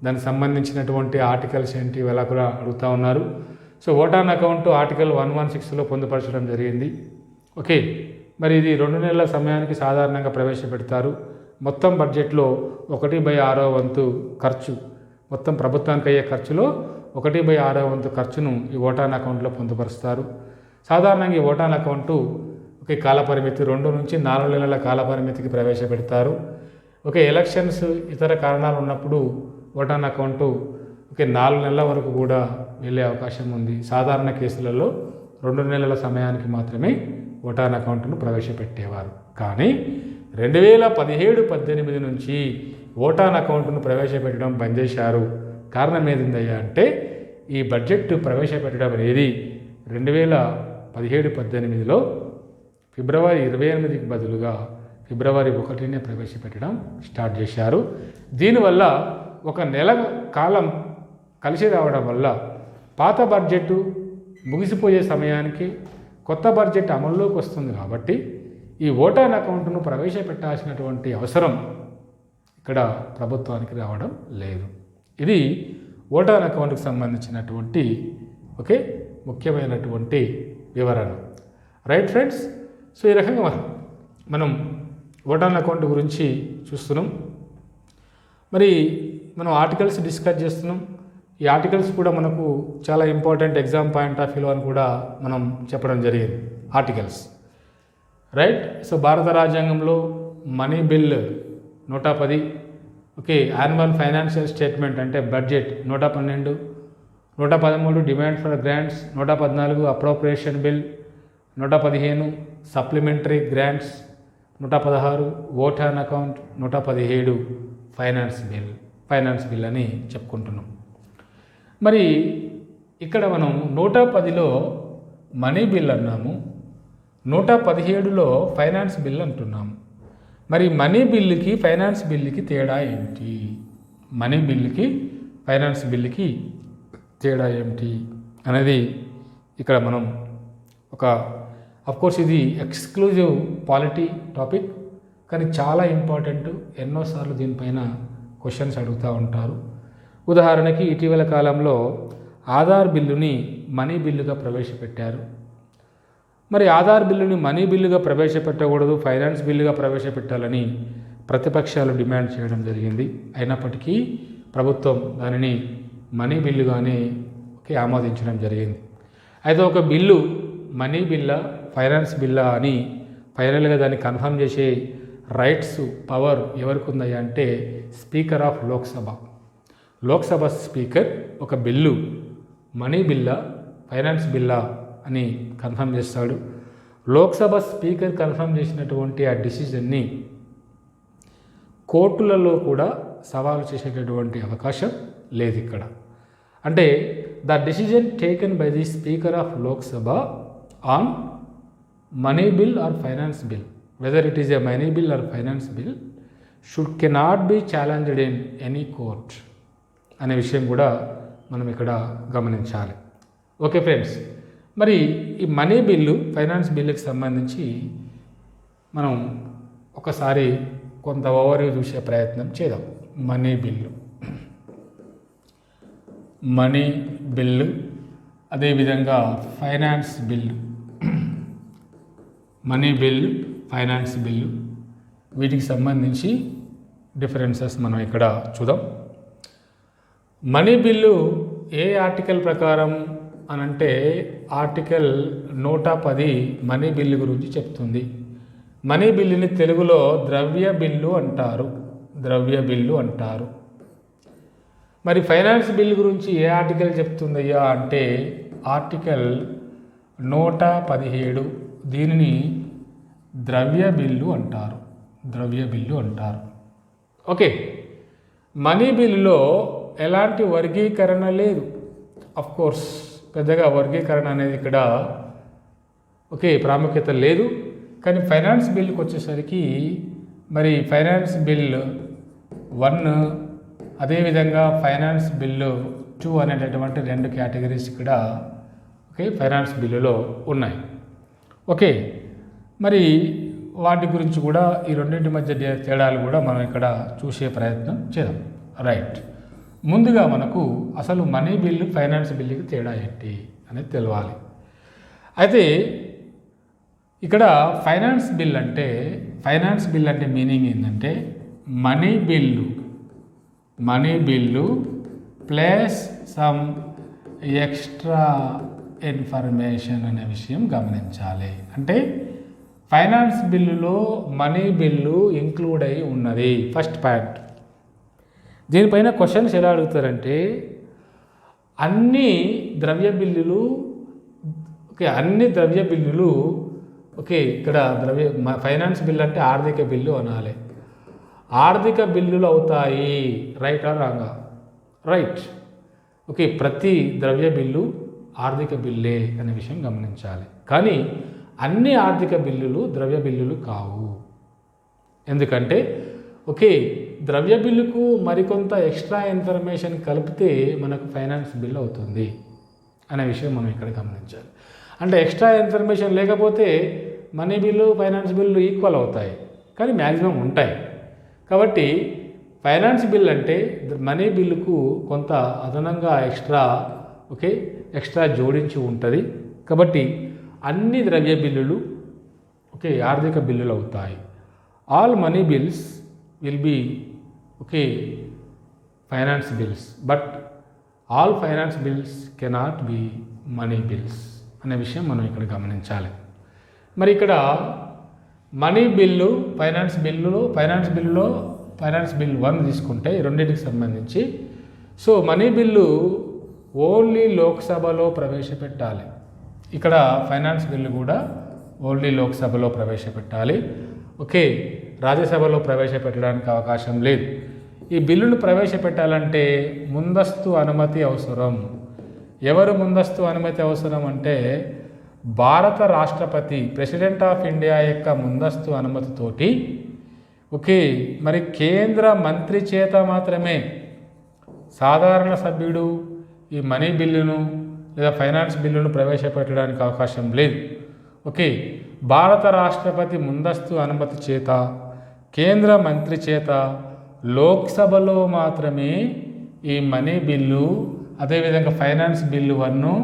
దానికి సంబంధించినటువంటి ఆర్టికల్స్ ఏంటి, ఇలా కూడా అడుగుతూ ఉన్నారు. సో ఓటాన్ అకౌంట్ ఆర్టికల్ 116లో పొందుపరచడం జరిగింది. ఓకే, మరి ఇది 2 నెలల సమయానికి సాధారణంగా ప్రవేశపెడతారు. మొత్తం బడ్జెట్లో 1/6 వంతు ఖర్చు, మొత్తం ప్రభుత్వానికి అయ్యే ఖర్చులో 1/6 వంతు ఖర్చును ఈ ఓటాన్ అకౌంట్లో పొందుపరుస్తారు. సాధారణంగా ఈ ఓటాన్ అకౌంటు కాలపరిమితి 2 నుంచి 4 నెలల కాలపరిమితికి ప్రవేశపెడతారు. ఎలక్షన్స్ ఇతర కారణాలు ఉన్నప్పుడు ఓటాన్ అకౌంటు 4 నెలల వరకు కూడా వెళ్ళే అవకాశం ఉంది. సాధారణ కేసులలో 2 నెలల సమయానికి మాత్రమే ఓటాన్ అకౌంట్ను ప్రవేశపెట్టేవారు. కానీ 2017-18 నుంచి ఓటాన్ అకౌంట్ను ప్రవేశపెట్టడం బంద్ చేశారు. కారణం ఏందయ్యా అంటే ఈ బడ్జెట్ ప్రవేశపెట్టడం అనేది 2017-18లో ఫిబ్రవరి 28కి బదులుగా ఫిబ్రవరి 1నే ప్రవేశపెట్టడం స్టార్ట్ చేశారు. దీనివల్ల 1 నెల కాలం కలిసి రావడం వల్ల పాత బడ్జెట్ ముగిసిపోయే సమయానికి కొత్త బడ్జెట్ అమల్లోకి వస్తుంది. కాబట్టి ఈ ఓటాన్ అకౌంట్ను ప్రవేశపెట్టాల్సినటువంటి అవసరం ఇక్కడ ప్రభుత్వానికి రావడం లేదు. ఇది ఓటాన్ అకౌంట్కి సంబంధించినటువంటి ముఖ్యమైనటువంటి వివరణ. రైట్ ఫ్రెండ్స్, సో ఈ రకంగా మనం మనం ఓటాన్ అకౌంట్ గురించి చూస్తున్నాం. మరి మనం ఆర్టికల్స్ డిస్కస్ చేస్తున్నాం. ఈ ఆర్టికల్స్ కూడా మనకు చాలా important exam point of view అని కూడా మనం చెప్పడం జరిగింది. Articles right. సో భారత రాజ్యాంగంలో money bill 110, okay, annual financial statement అంటే budget 112, 113 demand for grants, 114 appropriation bill, 115 supplementary grants, 116 vote on account, 117 finance bill అని చెప్పుకుంటున్నాం. మరి ఇక్కడ మనం 110లో మనీ బిల్ అన్నాము, 117లో ఫైనాన్స్ బిల్ అంటున్నాము. మరి మనీ బిల్లుకి ఫైనాన్స్ బిల్లుకి తేడా ఏమిటి? మనీ బిల్లుకి ఫైనాన్స్ బిల్లుకి తేడా ఏమిటి అనేది ఇక్కడ మనం అఫ్కోర్స్ ఇది ఎక్స్క్లూజివ్ పాలిటీ టాపిక్, కానీ చాలా ఇంపార్టెంట్. ఎన్నోసార్లు దీనిపైన క్వశ్చన్స్ అడుగుతూ ఉంటారు. ఉదాహరణకి ఇటీవల కాలంలో ఆధార్ బిల్లుని మనీ బిల్లుగా ప్రవేశపెట్టారు. మరి ఆధార్ బిల్లుని మనీ బిల్లుగా ప్రవేశపెట్టకూడదు, ఫైనాన్స్ బిల్లుగా ప్రవేశపెట్టాలని ప్రతిపక్షాలు డిమాండ్ చేయడం జరిగింది. అయినప్పటికీ ప్రభుత్వం దానిని మనీ బిల్లుగానే ఆమోదించడం జరిగింది. అయితే ఒక బిల్లు మనీ బిల్లా ఫైనాన్స్ బిల్లా అని ఫైనల్గా దాన్ని కన్ఫర్మ్ చేసే రైట్స్ పవర్ ఎవరికి ఉందయ్యా అంటే స్పీకర్ ఆఫ్ లోక్సభ స్పీకర్ ఒక బిల్లు మనీ బిల్లా ఫైనాన్స్ బిల్లా అని కన్ఫర్మ్ చేస్తాడు. లోక్సభ స్పీకర్ కన్ఫర్మ్ చేసినటువంటి ఆ డిసిజన్ని కోర్టులలో కూడా సవాలు చేసేటటువంటి అవకాశం లేదు ఇక్కడ. అంటే the decision taken by the speaker of Lok Sabha on money bill are finance bill, whether it is a money bill are finance bill, cannot be challenged in any court అనే విషయం కూడా మనం ఇక్కడ గమనించాలి. ఓకే ఫ్రెండ్స్, మరి ఈ మనీ బిల్లు ఫైనాన్స్ బిల్లుకి సంబంధించి మనం ఒకసారి కొంత ఓవర్వ్యూ చూసే ప్రయత్నం చేద్దాం. మనీ బిల్లు అదేవిధంగా finance bill, money bill finance bill, వీటికి సంబంధించి డిఫరెన్సెస్ మనం ఇక్కడ చూద్దాం. మనీ బిల్లు ఏ ఆర్టికల్ ప్రకారం అనంటే ఆర్టికల్ 110 మనీ బిల్లు గురించి చెప్తుంది. మనీ బిల్లుని తెలుగులో ద్రవ్య బిల్లు అంటారు. మరి ఫైనాన్స్ బిల్లు గురించి ఏ ఆర్టికల్ చెప్తుందయ్యా అంటే ఆర్టికల్ 117, దీనిని ద్రవ్య బిల్లు అంటారు. ఓకే, మనీ బిల్లులో ఎలాంటి వర్గీకరణ లేదు. కోర్స్ పెద్దగా వర్గీకరణ అనేది ఇక్కడ ప్రాముఖ్యత లేదు. కానీ ఫైనాన్స్ బిల్లుకి వచ్చేసరికి మరి ఫైనాన్స్ బిల్ 1 అదేవిధంగా ఫైనాన్స్ బిల్లు 2 అనేటటువంటి 2 కేటగిరీస్ ఇక్కడ ఫైనాన్స్ బిల్లులో ఉన్నాయి. ఓకే, మరి వాటి గురించి కూడా ఈ రెండింటి మధ్య తేడాలు కూడా మనం ఇక్కడ చూసే ప్రయత్నం చేద్దాం. రైట్, ముందుగా మనకు అసలు మనీ బిల్లు ఫైనాన్స్ బిల్లుకి తేడా ఏంటి అనేది తెలవాలి. అయితే ఇక్కడ ఫైనాన్స్ బిల్ అంటే మీనింగ్ ఏంటంటే money bill plus some extra information అనే విషయం గమనించాలి. అంటే ఫైనాన్స్ బిల్లులో మనీ బిల్లు ఇంక్లూడ్ అయి ఉన్నది. First point. దీనిపైన క్వశ్చన్స్ ఎలా అడుగుతారంటే అన్ని ద్రవ్య బిల్లులు ఇక్కడ ఫైనాన్స్ బిల్లు అంటే ఆర్థిక బిల్లు అనాలి. ఆర్థిక బిల్లులు అవుతాయి, రైట్ ఆర్ రాంగా? రైట్. ప్రతి ద్రవ్య బిల్లు ఆర్థిక బిల్లే అనే విషయం గమనించాలి. కానీ అన్ని ఆర్థిక బిల్లులు ద్రవ్య బిల్లులు కావు. ఎందుకంటే ద్రవ్య బిల్లుకు మరికొంత ఎక్స్ట్రా ఇన్ఫర్మేషన్ కలిపితే మనకు ఫైనాన్స్ బిల్ అవుతుంది అనే విషయం మనం ఇక్కడ గమనించాలి. అంటే ఎక్స్ట్రా ఇన్ఫర్మేషన్ లేకపోతే money bill finance bill equal అవుతాయి, కానీ మ్యాక్సిమం ఉంటాయి. కాబట్టి ఫైనాన్స్ బిల్ అంటే మనీ బిల్లుకు కొంత అదనంగా ఎక్స్ట్రా జోడించి ఉంటుంది. కాబట్టి అన్ని ద్రవ్య బిల్లులు ఓకే, ఆర్థిక బిల్లులు అవుతాయి. All money bills will be okay finance bills, but all finance bills cannot be money bills అనే విషయం మనం ఇక్కడ గమనించాలి. మరి ఇక్కడ మనీ బిల్లు, ఫైనాన్స్ బిల్లులో ఫైనాన్స్ బిల్ 1 తీసుకుంటే ఈ రెండింటికి సంబంధించి, సో మనీ బిల్లు ఓన్లీ లోక్సభలో ప్రవేశపెట్టాలి. ఇక్కడ ఫైనాన్స్ బిల్లు కూడా ఓన్లీ లోక్సభలో ప్రవేశపెట్టాలి. ఓకే, రాజ్యసభలో ప్రవేశపెట్టడానికి అవకాశం లేదు. ఈ బిల్లును ప్రవేశపెట్టాలంటే ముందస్తు అనుమతి అవసరం. ఎవరు ముందస్తు అనుమతి అవసరం అంటే భారత రాష్ట్రపతి, ప్రెసిడెంట్ ఆఫ్ ఇండియా యొక్క ముందస్తు అనుమతితోటి ఓకే మరి కేంద్ర మంత్రి చేత మాత్రమే సాధారణ సభ్యుడు ఈ మనీ బిల్లును లేదా ఫైనాన్స్ బిల్లును ప్రవేశపెట్టడానికి అవకాశం లేదు. ఓకే, భారత రాష్ట్రపతి ముందస్తు అనుమతి చేత కేంద్ర మంత్రి చేత లోక్సభలో మాత్రమే ఈ మనీ బిల్లు అదేవిధంగా ఫైనాన్స్ బిల్లు 1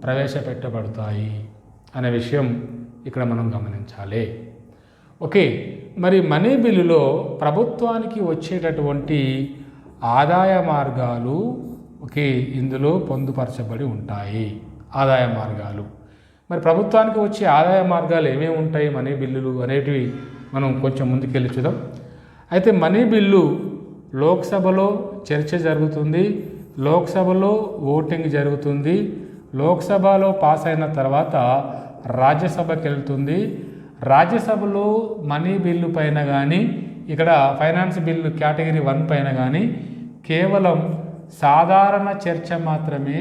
ప్రవేశపెట్టబడతాయి అనే విషయం ఇక్కడ మనం గమనించాలి. ఓకే, మరి మనీ బిల్లులో ప్రభుత్వానికి వచ్చేటటువంటి ఆదాయ మార్గాలు ఓకే ఇందులో పొందుపరచబడి ఉంటాయి. ఆదాయ మార్గాలు, మరి ప్రభుత్వానికి వచ్చే ఆదాయ మార్గాలు ఏమేమి ఉంటాయి మనీ బిల్లులు అనేటివి మనం కొంచెం ముందుకెళ్ళి చూద్దాం. అయితే మనీ బిల్లు లోక్సభలో చర్చ జరుగుతుంది, లోక్సభలో ఓటింగ్ జరుగుతుంది, లోక్సభలో పాస్ అయిన తర్వాత రాజ్యసభకి వెళ్తుంది. రాజ్యసభలో మనీ బిల్లు పైన కానీ ఇక్కడ ఫైనాన్స్ బిల్లు కేటగిరీ 1 పైన కానీ కేవలం సాధారణ చర్చ మాత్రమే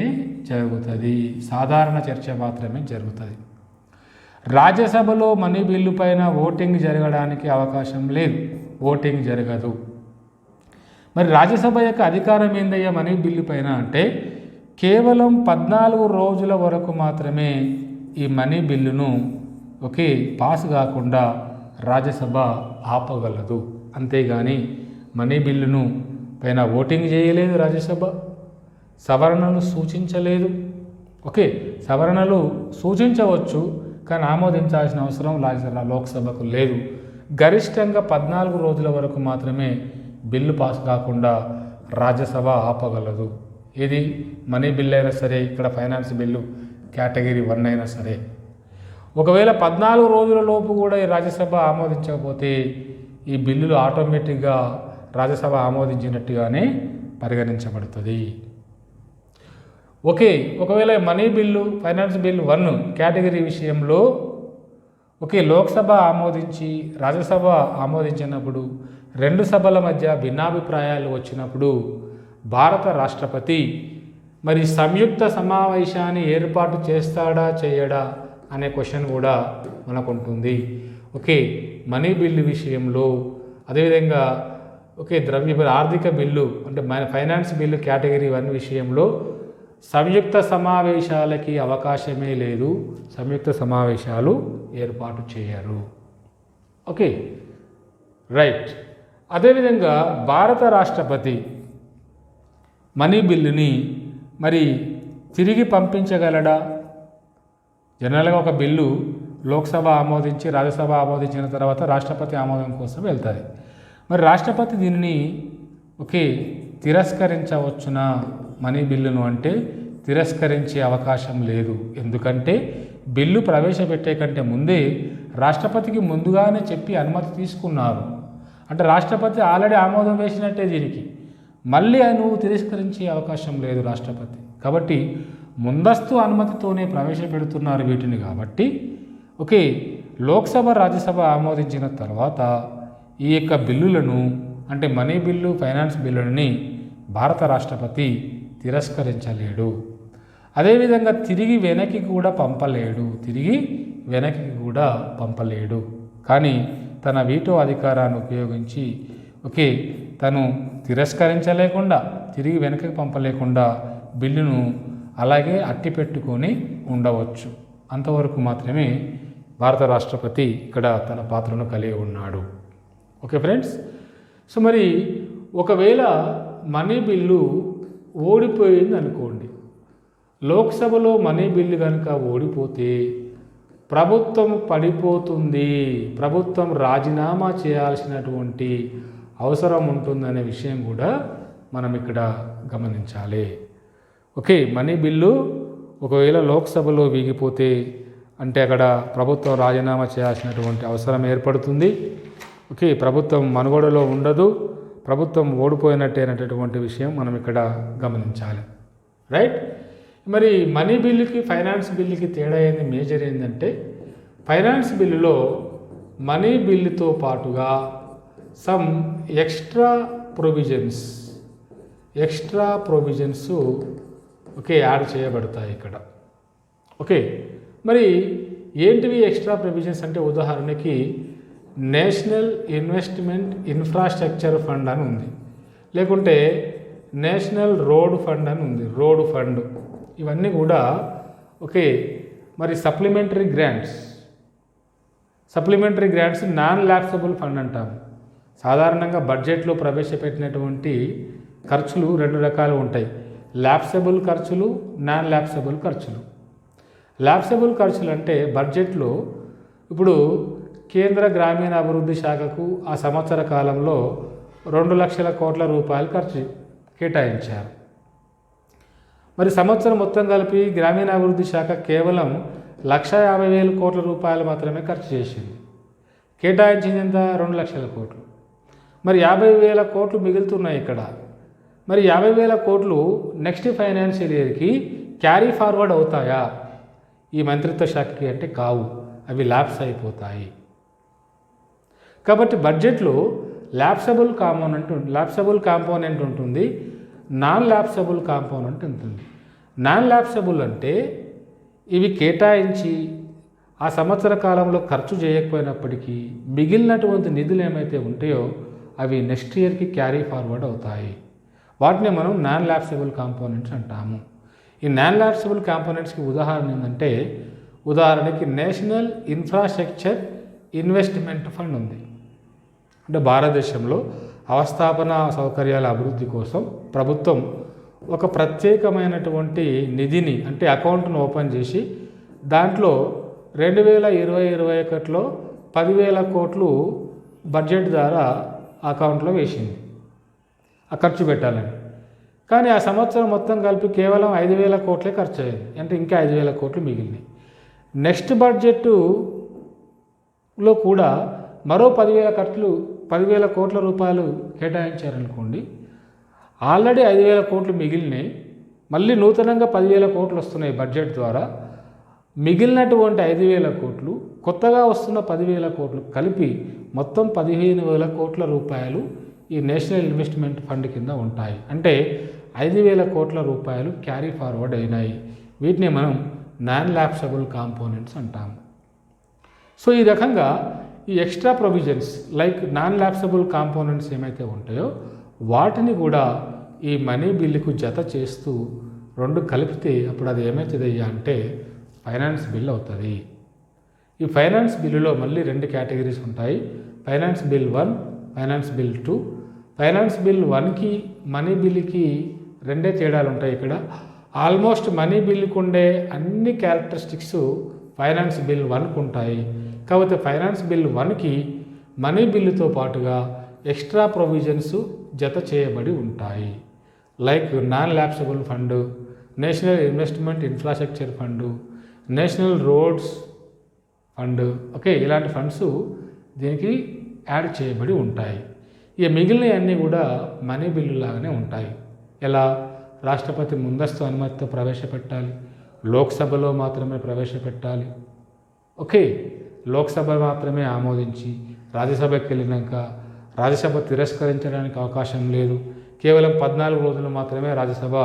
జరుగుతుంది. సాధారణ చర్చ మాత్రమే జరుగుతుంది. రాజ్యసభలో మనీ బిల్లు పైన ఓటింగ్ జరగడానికి అవకాశం లేదు, ఓటింగ్ జరగదు. మరి రాజ్యసభ యొక్క అధికారం ఏందయ్యా మనీ బిల్లు పైన అంటే కేవలం 14 రోజుల వరకు మాత్రమే ఈ మనీ బిల్లును ఓకే పాస్ కాకుండా రాజ్యసభ ఆపగలదు. అంతేగాని మనీ బిల్లును పైన ఓటింగ్ చేయలేదు రాజ్యసభ, సవరణలు సూచించలేదు. ఓకే, సవరణలు సూచించవచ్చు కానీ ఆమోదించాల్సిన అవసరం లోక్సభకు లేదు. గరిష్టంగా 14 రోజుల వరకు మాత్రమే బిల్లు పాస్ కాకుండా రాజ్యసభ ఆపగలదు. ఇది మనీ బిల్ అయినా సరే, ఇక్కడ ఫైనాన్స్ బిల్లు కేటగిరీ 1 అయినా సరే. ఒకవేళ 14 రోజుల లోపు కూడా ఈ రాజ్యసభ ఆమోదించకపోతే ఈ బిల్లులు ఆటోమేటిక్గా రాజ్యసభ ఆమోదించినట్టుగానే పరిగణించబడుతుంది. ఓకే, ఒకవేళ money bill finance bill 1 category విషయంలో ఓకే లోక్సభ ఆమోదించి రాజ్యసభ ఆమోదించినప్పుడు 2 సభల మధ్య భిన్నాభిప్రాయాలు వచ్చినప్పుడు భారత రాష్ట్రపతి మరి సంయుక్త సమావేశాన్ని ఏర్పాటు చేస్తాడా చేయడా అనే క్వశ్చన్ కూడా మనకు ఉంటుంది. ఓకే, మనీ బిల్లు విషయంలో అదేవిధంగా ఓకే ఆర్థిక బిల్లు అంటే ఫైనాన్స్ బిల్లు కేటగిరీ 1 విషయంలో సంయుక్త సమావేశాలకి అవకాశమే లేదు, సంయుక్త సమావేశాలు ఏర్పాటు చేయరు. Okay right. అదేవిధంగా భారత రాష్ట్రపతి మనీ బిల్లుని మరి తిరిగి పంపించగలడా? జనరల్గా ఒక బిల్లు లోక్సభ ఆమోదించి రాజ్యసభ ఆమోదించిన తర్వాత రాష్ట్రపతి ఆమోదం కోసం వెళ్తుంది. మరి రాష్ట్రపతి దీనిని ఓకే తిరస్కరించవచ్చునా మనీ బిల్లును అంటే తిరస్కరించే అవకాశం లేదు. ఎందుకంటే బిల్లు ప్రవేశపెట్టే కంటే ముందే రాష్ట్రపతికి ముందుగానే చెప్పి అనుమతి తీసుకున్నారు. అంటే రాష్ట్రపతి ఆల్రెడీ ఆమోదం వేసినట్టే దీనికి, మళ్ళీ నువ్వు తిరస్కరించే అవకాశం లేదు రాష్ట్రపతి. కాబట్టి ముందస్తు అనుమతితోనే ప్రవేశపెడుతున్నారు వీటిని. కాబట్టి ఓకే లోక్సభ రాజ్యసభ ఆమోదించిన తర్వాత ఈ యొక్క బిల్లులను అంటే మనీ బిల్లు ఫైనాన్స్ బిల్లులని భారత రాష్ట్రపతి తిరస్కరించలేడు. అదేవిధంగా తిరిగి వెనక్కి కూడా పంపలేడు. కానీ తన వీటో అధికారాన్ని ఉపయోగించి ఓకే తను తిరస్కరించలేకుండా తిరిగి వెనక్కి పంపలేకుండా బిల్లును అలాగే అట్టిపెట్టుకొని ఉండవచ్చు. అంతవరకు మాత్రమే భారత రాష్ట్రపతి ఇక్కడ తన పాత్రను కలిగి ఉన్నాడు. ఓకే ఫ్రెండ్స్, సో మరి ఒకవేళ మనీ బిల్లు ఓడిపోయింది అనుకోండి, లోక్సభలో మనీ బిల్లు కనుక ఓడిపోతే ప్రభుత్వం పడిపోతుంది, ప్రభుత్వం రాజీనామా చేయాల్సినటువంటి అవసరం ఉంటుందనే విషయం కూడా మనం ఇక్కడ గమనించాలి. ఓకే, మనీ బిల్లు ఒకవేళ లోక్సభలో వీగిపోతే అంటే అక్కడ ప్రభుత్వం రాజీనామా చేయాల్సినటువంటి అవసరం ఏర్పడుతుంది. ఓకే, ప్రభుత్వం మనుగడలో ఉండదు, ప్రభుత్వం ఓడిపోయినట్టే అనేటటువంటి విషయం మనం ఇక్కడ గమనించాలి. రైట్. మరి మనీ బిల్లుకి ఫైనాన్స్ బిల్లుకి తేడా ఏంది, మేజర్ ఏంటంటే ఫైనాన్స్ బిల్లులో మనీ బిల్లుతో పాటుగా some extra provisions okay add చేయబడతాయి ఇక్కడ. ఓకే, మరి ఏంటివి ఎక్స్ట్రా ప్రొవిజన్స్ అంటే ఉదాహరణకి నేషనల్ ఇన్వెస్ట్మెంట్ ఇన్ఫ్రాస్ట్రక్చర్ ఫండ్ అని ఉంది, లేకుంటే నేషనల్ రోడ్ ఫండ్ అని ఉంది, రోడ్ ఫండ్. ఇవన్నీ కూడా ఓకే. మరి supplementary grants non lapsable fund అంటాము. సాధారణంగా బడ్జెట్లో ప్రవేశపెట్టినటువంటి ఖర్చులు రెండు రకాలు ఉంటాయి, ల్యాప్సబుల్ ఖర్చులు, నాన్ ల్యాప్సబుల్ ఖర్చులు. ల్యాప్సబుల్ ఖర్చులు అంటే బడ్జెట్లో ఇప్పుడు కేంద్ర గ్రామీణ అభివృద్ధి శాఖకు ఆ సంవత్సర కాలంలో 2 లక్షల కోట్ల రూపాయలు ఖర్చు కేటాయించారు. మరి సంవత్సరం మొత్తం కలిపి గ్రామీణాభివృద్ధి శాఖ కేవలం 1,50,000 కోట్ల రూపాయలు మాత్రమే ఖర్చు చేసింది. కేటాయించింది ఎంత, 2 లక్షల కోట్లు. మరి 50,000 కోట్లు మిగులుతున్నాయి ఇక్కడ. మరి 50,000 కోట్లు నెక్స్ట్ ఫైనాన్షియల్ ఇయర్కి క్యారీ ఫార్వర్డ్ అవుతాయా ఈ మంత్రిత్వ శాఖకి అంటే కావు, అవి ల్యాప్స్ అయిపోతాయి. కాబట్టి బడ్జెట్లో ల్యాప్సబుల్ కాంపోనెంట్ ఉంటుంది, నాన్ ల్యాప్సబుల్ కాంపోనెంట్ ఉంటుంది. నాన్ ల్యాప్సబుల్ అంటే ఇవి కేటాయించి ఆ సంవత్సర కాలంలో ఖర్చు చేయకపోయినప్పటికీ మిగిలినటువంటి నిధులు ఏమైతే ఉంటాయో అవి నెక్స్ట్ ఇయర్కి క్యారీ ఫార్వర్డ్ అవుతాయి. వాటిని మనం నాన్ ల్యాప్సబుల్ కాంపోనెంట్స్ అంటాము. ఈ నాన్ ల్యాప్సబుల్ కాంపోనెంట్స్కి ఉదాహరణ ఏంటంటే ఉదాహరణకి నేషనల్ ఇన్ఫ్రాస్ట్రక్చర్ ఇన్వెస్ట్మెంట్ ఫండ్ ఉంది. అంటే భారతదేశంలో అవస్థాపన సౌకర్యాల అభివృద్ధి కోసం ప్రభుత్వం ఒక ప్రత్యేకమైనటువంటి నిధిని అంటే అకౌంట్ను ఓపెన్ చేసి దాంట్లో 2020-21లో 10,000 కోట్లు బడ్జెట్ ద్వారా అకౌంట్లో వేసింది ఆ ఖర్చు పెట్టాలని. కానీ ఆ సంవత్సరం మొత్తం కలిపి కేవలం 5,000 కోట్లే ఖర్చు అయ్యింది, అంటే ఇంకా 5,000 కోట్లు మిగిలినాయి. నెక్స్ట్ బడ్జెట్లో కూడా మరో 10,000 కోట్ల రూపాయలు కేటాయించారనుకోండి, ఆల్రెడీ 5,000 కోట్లు మిగిలినాయి, మళ్ళీ నూతనంగా 10,000 కోట్లు వస్తున్నాయి బడ్జెట్ ద్వారా. మిగిలినటువంటి 5,000 కోట్లు, కొత్తగా వస్తున్న 10,000 కోట్లు కలిపి మొత్తం 15,000 కోట్ల రూపాయలు ఈ నేషనల్ ఇన్వెస్ట్మెంట్ ఫండ్ కింద ఉంటాయి. అంటే 5,000 కోట్ల రూపాయలు క్యారీ ఫార్వర్డ్ అయినాయి. వీటిని మనం నాన్ ల్యాప్సబుల్ కాంపోనెంట్స్ అంటాము. సో ఈ రకంగా ఈ extra provisions like non lapsable components ఏమైతే ఉంటాయో వాటిని కూడా ఈ మనీ బిల్లుకు జత చేస్తూ రెండు కలిపితే అప్పుడు అది ఏమవుతుంది అంటే ఫైనాన్స్ బిల్ అవుతుంది. ఈ ఫైనాన్స్ బిల్లులో మళ్ళీ 2 కేటగిరీస్ ఉంటాయి, finance bill 1, finance bill 2. Finance bill 1కి మనీ బిల్లుకి 2 తేడాలు ఉంటాయి. ఇక్కడ ఆల్మోస్ట్ మనీ బిల్లుకు ఉండే అన్ని క్యారెక్టరిస్టిక్స్ ఫైనాన్స్ బిల్ 1కు ఉంటాయి. కాకపోతే ఫైనాన్స్ బిల్ 1కి మనీ బిల్లుతో పాటుగా ఎక్స్ట్రా ప్రొవిజన్స్ జత చేయబడి ఉంటాయి. Like non lapsable fund, national investment infrastructure fund, national roads fund. Okay, ఇలాంటి ఫండ్స్ దీనికి యాడ్ చేయబడి ఉంటాయి. ఇక మిగిలినవన్నీ కూడా మనీ బిల్లు లాగానే ఉంటాయి. ఎలా, రాష్ట్రపతి ముందస్తు అనుమతితో ప్రవేశపెట్టాలి, లోక్సభలో మాత్రమే ప్రవేశపెట్టాలి. ఓకే, లోక్సభ మాత్రమే ఆమోదించి రాజ్యసభకి వెళ్ళినాక రాజ్యసభ తిరస్కరించడానికి అవకాశం లేదు. కేవలం 14 రోజులు మాత్రమే రాజ్యసభ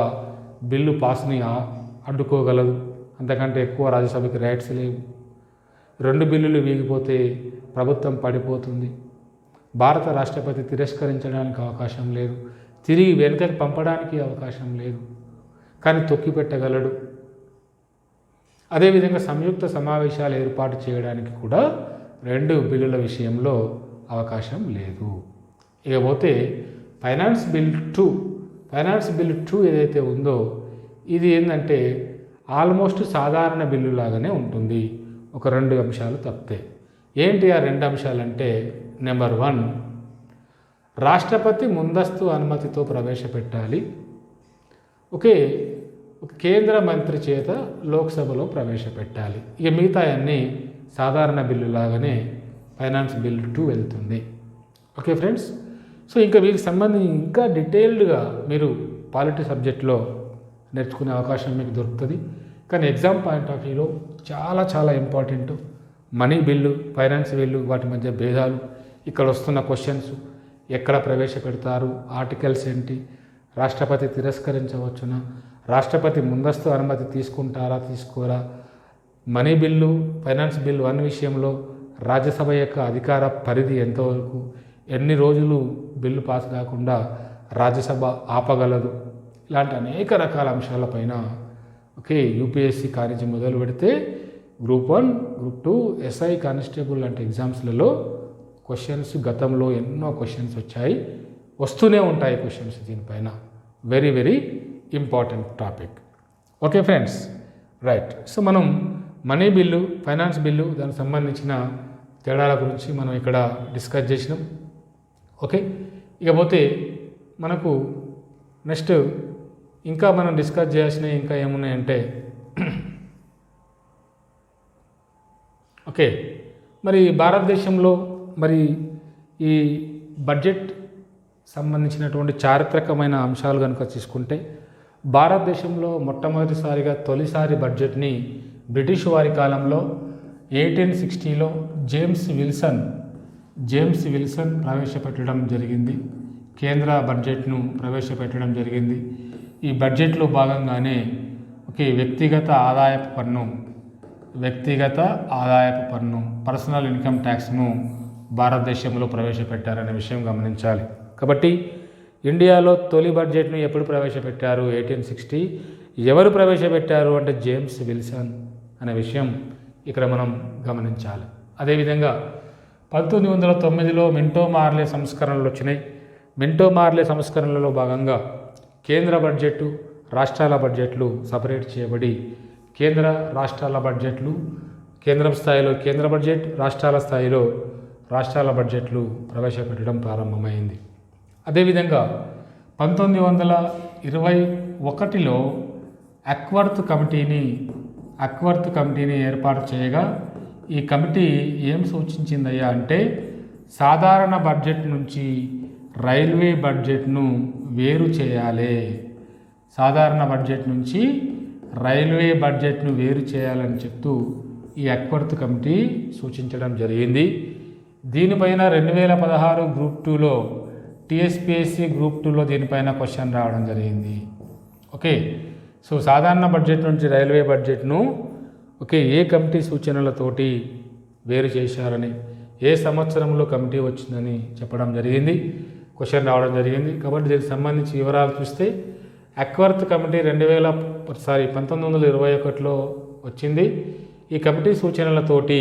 బిల్లు పాస్ని అడ్డుకోగలదు, అంతకంటే ఎక్కువ రాజ్యసభకి రైట్స్ లేవు. 2 బిల్లులు వీగిపోతే ప్రభుత్వం పడిపోతుంది. భారత రాష్ట్రపతి తిరస్కరించడానికి అవకాశం లేదు, తిరిగి వెనుకకి పంపడానికి అవకాశం లేదు, కానీ తొక్కిపెట్టగలడు. అదేవిధంగా సంయుక్త సమావేశాలు ఏర్పాటు చేయడానికి కూడా 2 బిల్లుల విషయంలో అవకాశం లేదు. ఇకపోతే ఫైనాన్స్ బిల్ 2 ఏదైతే ఉందో ఇది ఏంటంటే ఆల్మోస్ట్ సాధారణ బిల్లు లాగానే ఉంటుంది. ఒక 2 అంశాలు తప్పుతాయి. ఏంటి ఆ 2 అంశాలంటే, నెంబర్ 1, రాష్ట్రపతి ముందస్తు అనుమతితో ప్రవేశపెట్టాలి. ఒక కేంద్ర మంత్రి చేత లోక్సభలో ప్రవేశపెట్టాలి. ఇక మిగతా అన్నీ సాధారణ బిల్లు లాగానే ఫైనాన్స్ బిల్ 2 వెళ్తుంది. ఓకే ఫ్రెండ్స్, సో ఇంకా వీరికి సంబంధించి ఇంకా డీటెయిల్డ్గా మీరు పాలిటీ సబ్జెక్ట్లో నేర్చుకునే అవకాశం మీకు దొరుకుతుంది. కానీ ఎగ్జామ్ పాయింట్ ఆఫ్ వ్యూలో చాలా చాలా important money bill, finance bill, వాటి మధ్య భేదాలు, ఇక్కడ వస్తున్న క్వశ్చన్స్, ఎక్కడ ప్రవేశపెడతారు, ఆర్టికల్స్ ఏంటి, రాష్ట్రపతి తిరస్కరించవచ్చునా, రాష్ట్రపతి ముందస్తు అనుమతి తీసుకుంటారా తీసుకోరా, మనీ బిల్లు, ఫైనాన్స్ బిల్లు 1 విషయంలో రాజ్యసభ యొక్క అధికార పరిధి ఎంతవరకు, ఎన్ని రోజులు బిల్లు పాస్ కాకుండా రాజ్యసభ ఆపగలదు, ఇలాంటి అనేక రకాల అంశాలపైన యూపీఎస్సీ కానించి మొదలు పెడితే గ్రూప్ 1, గ్రూప్ 2, ఎస్ఐ, కానిస్టేబుల్ లాంటి ఎగ్జామ్స్లలో క్వశ్చన్స్ గతంలో ఎన్నో క్వశ్చన్స్ వచ్చాయి, వస్తూనే ఉంటాయి క్వశ్చన్స్ దీనిపైన. Very very important topic. Okay friends, right. So మనం మనీ బిల్లు, ఫైనాన్స్ బిల్లు, దానికి సంబంధించిన తేడాల గురించి మనం ఇక్కడ డిస్కస్ చేసినాం. ఓకే, ఇకపోతే మనకు నెక్స్ట్ ఇంకా మనం డిస్కస్ చేయాల్సినవి ఇంకా ఏమున్నాయంటే, ఓకే, మరి భారతదేశంలో మరి ఈ బడ్జెట్ సంబంధించినటువంటి చారిత్రకమైన అంశాలు కనుక తీసుకుంటే, భారతదేశంలో మొట్టమొదటిసారిగా తొలిసారి బడ్జెట్ని బ్రిటిష్ వారి కాలంలో 1860లో జేమ్స్ విల్సన్ ప్రవేశపెట్టడం జరిగింది. కేంద్ర బడ్జెట్ను ప్రవేశపెట్టడం జరిగింది. ఈ బడ్జెట్లో భాగంగానే వ్యక్తిగత ఆదాయపు పన్ను పర్సనల్ ఇన్కమ్ ట్యాక్స్ను భారతదేశంలో ప్రవేశపెట్టారనే విషయం గమనించాలి. కాబట్టి ఇండియాలో తొలి బడ్జెట్ను ఎప్పుడు ప్రవేశపెట్టారు? 1860. ఎవరు ప్రవేశపెట్టారు అంటే జేమ్స్ విల్సన్ అనే విషయం ఇక్కడ మనం గమనించాలి. అదేవిధంగా 1909లో మింటో మార్లే సంస్కరణలు వచ్చినాయి. మింటో మార్లే సంస్కరణలలో భాగంగా కేంద్ర బడ్జెట్, రాష్ట్రాల బడ్జెట్లు సపరేట్ చేయబడి కేంద్ర రాష్ట్రాల బడ్జెట్లు, కేంద్రం స్థాయిలో కేంద్ర బడ్జెట్, రాష్ట్రాల స్థాయిలో రాష్ట్రాల బడ్జెట్లు ప్రవేశపెట్టడం ప్రారంభమైంది. అదేవిధంగా 1921లో అక్వర్త్ కమిటీని ఏర్పాటు చేయగా ఈ కమిటీ ఏం సూచించిందయ్యా అంటే, సాధారణ బడ్జెట్ నుంచి రైల్వే బడ్జెట్ను వేరు చేయాలి. సాధారణ బడ్జెట్ నుంచి రైల్వే బడ్జెట్ను వేరు చేయాలని చెప్తూ ఈ అక్వర్త్ కమిటీ సూచించడం జరిగింది. దీనిపైన 2016 గ్రూప్ 2లో టీఎస్పీఎస్సీ గ్రూప్ 2లో దీనిపైన క్వశ్చన్ రావడం జరిగింది. ఓకే, సో సాధారణ బడ్జెట్ నుంచి రైల్వే బడ్జెట్ను ఏ కమిటీ సూచనలతోటి వేరు చేశారని, ఏ సంవత్సరంలో కమిటీ వచ్చిందని చెప్పడం జరిగింది, క్వశ్చన్ రావడం జరిగింది. కాబట్టి దీనికి సంబంధించి వివరాలు చూస్తే అక్వర్త్ కమిటీ 1921లో వచ్చింది. ఈ కమిటీ సూచనలతోటి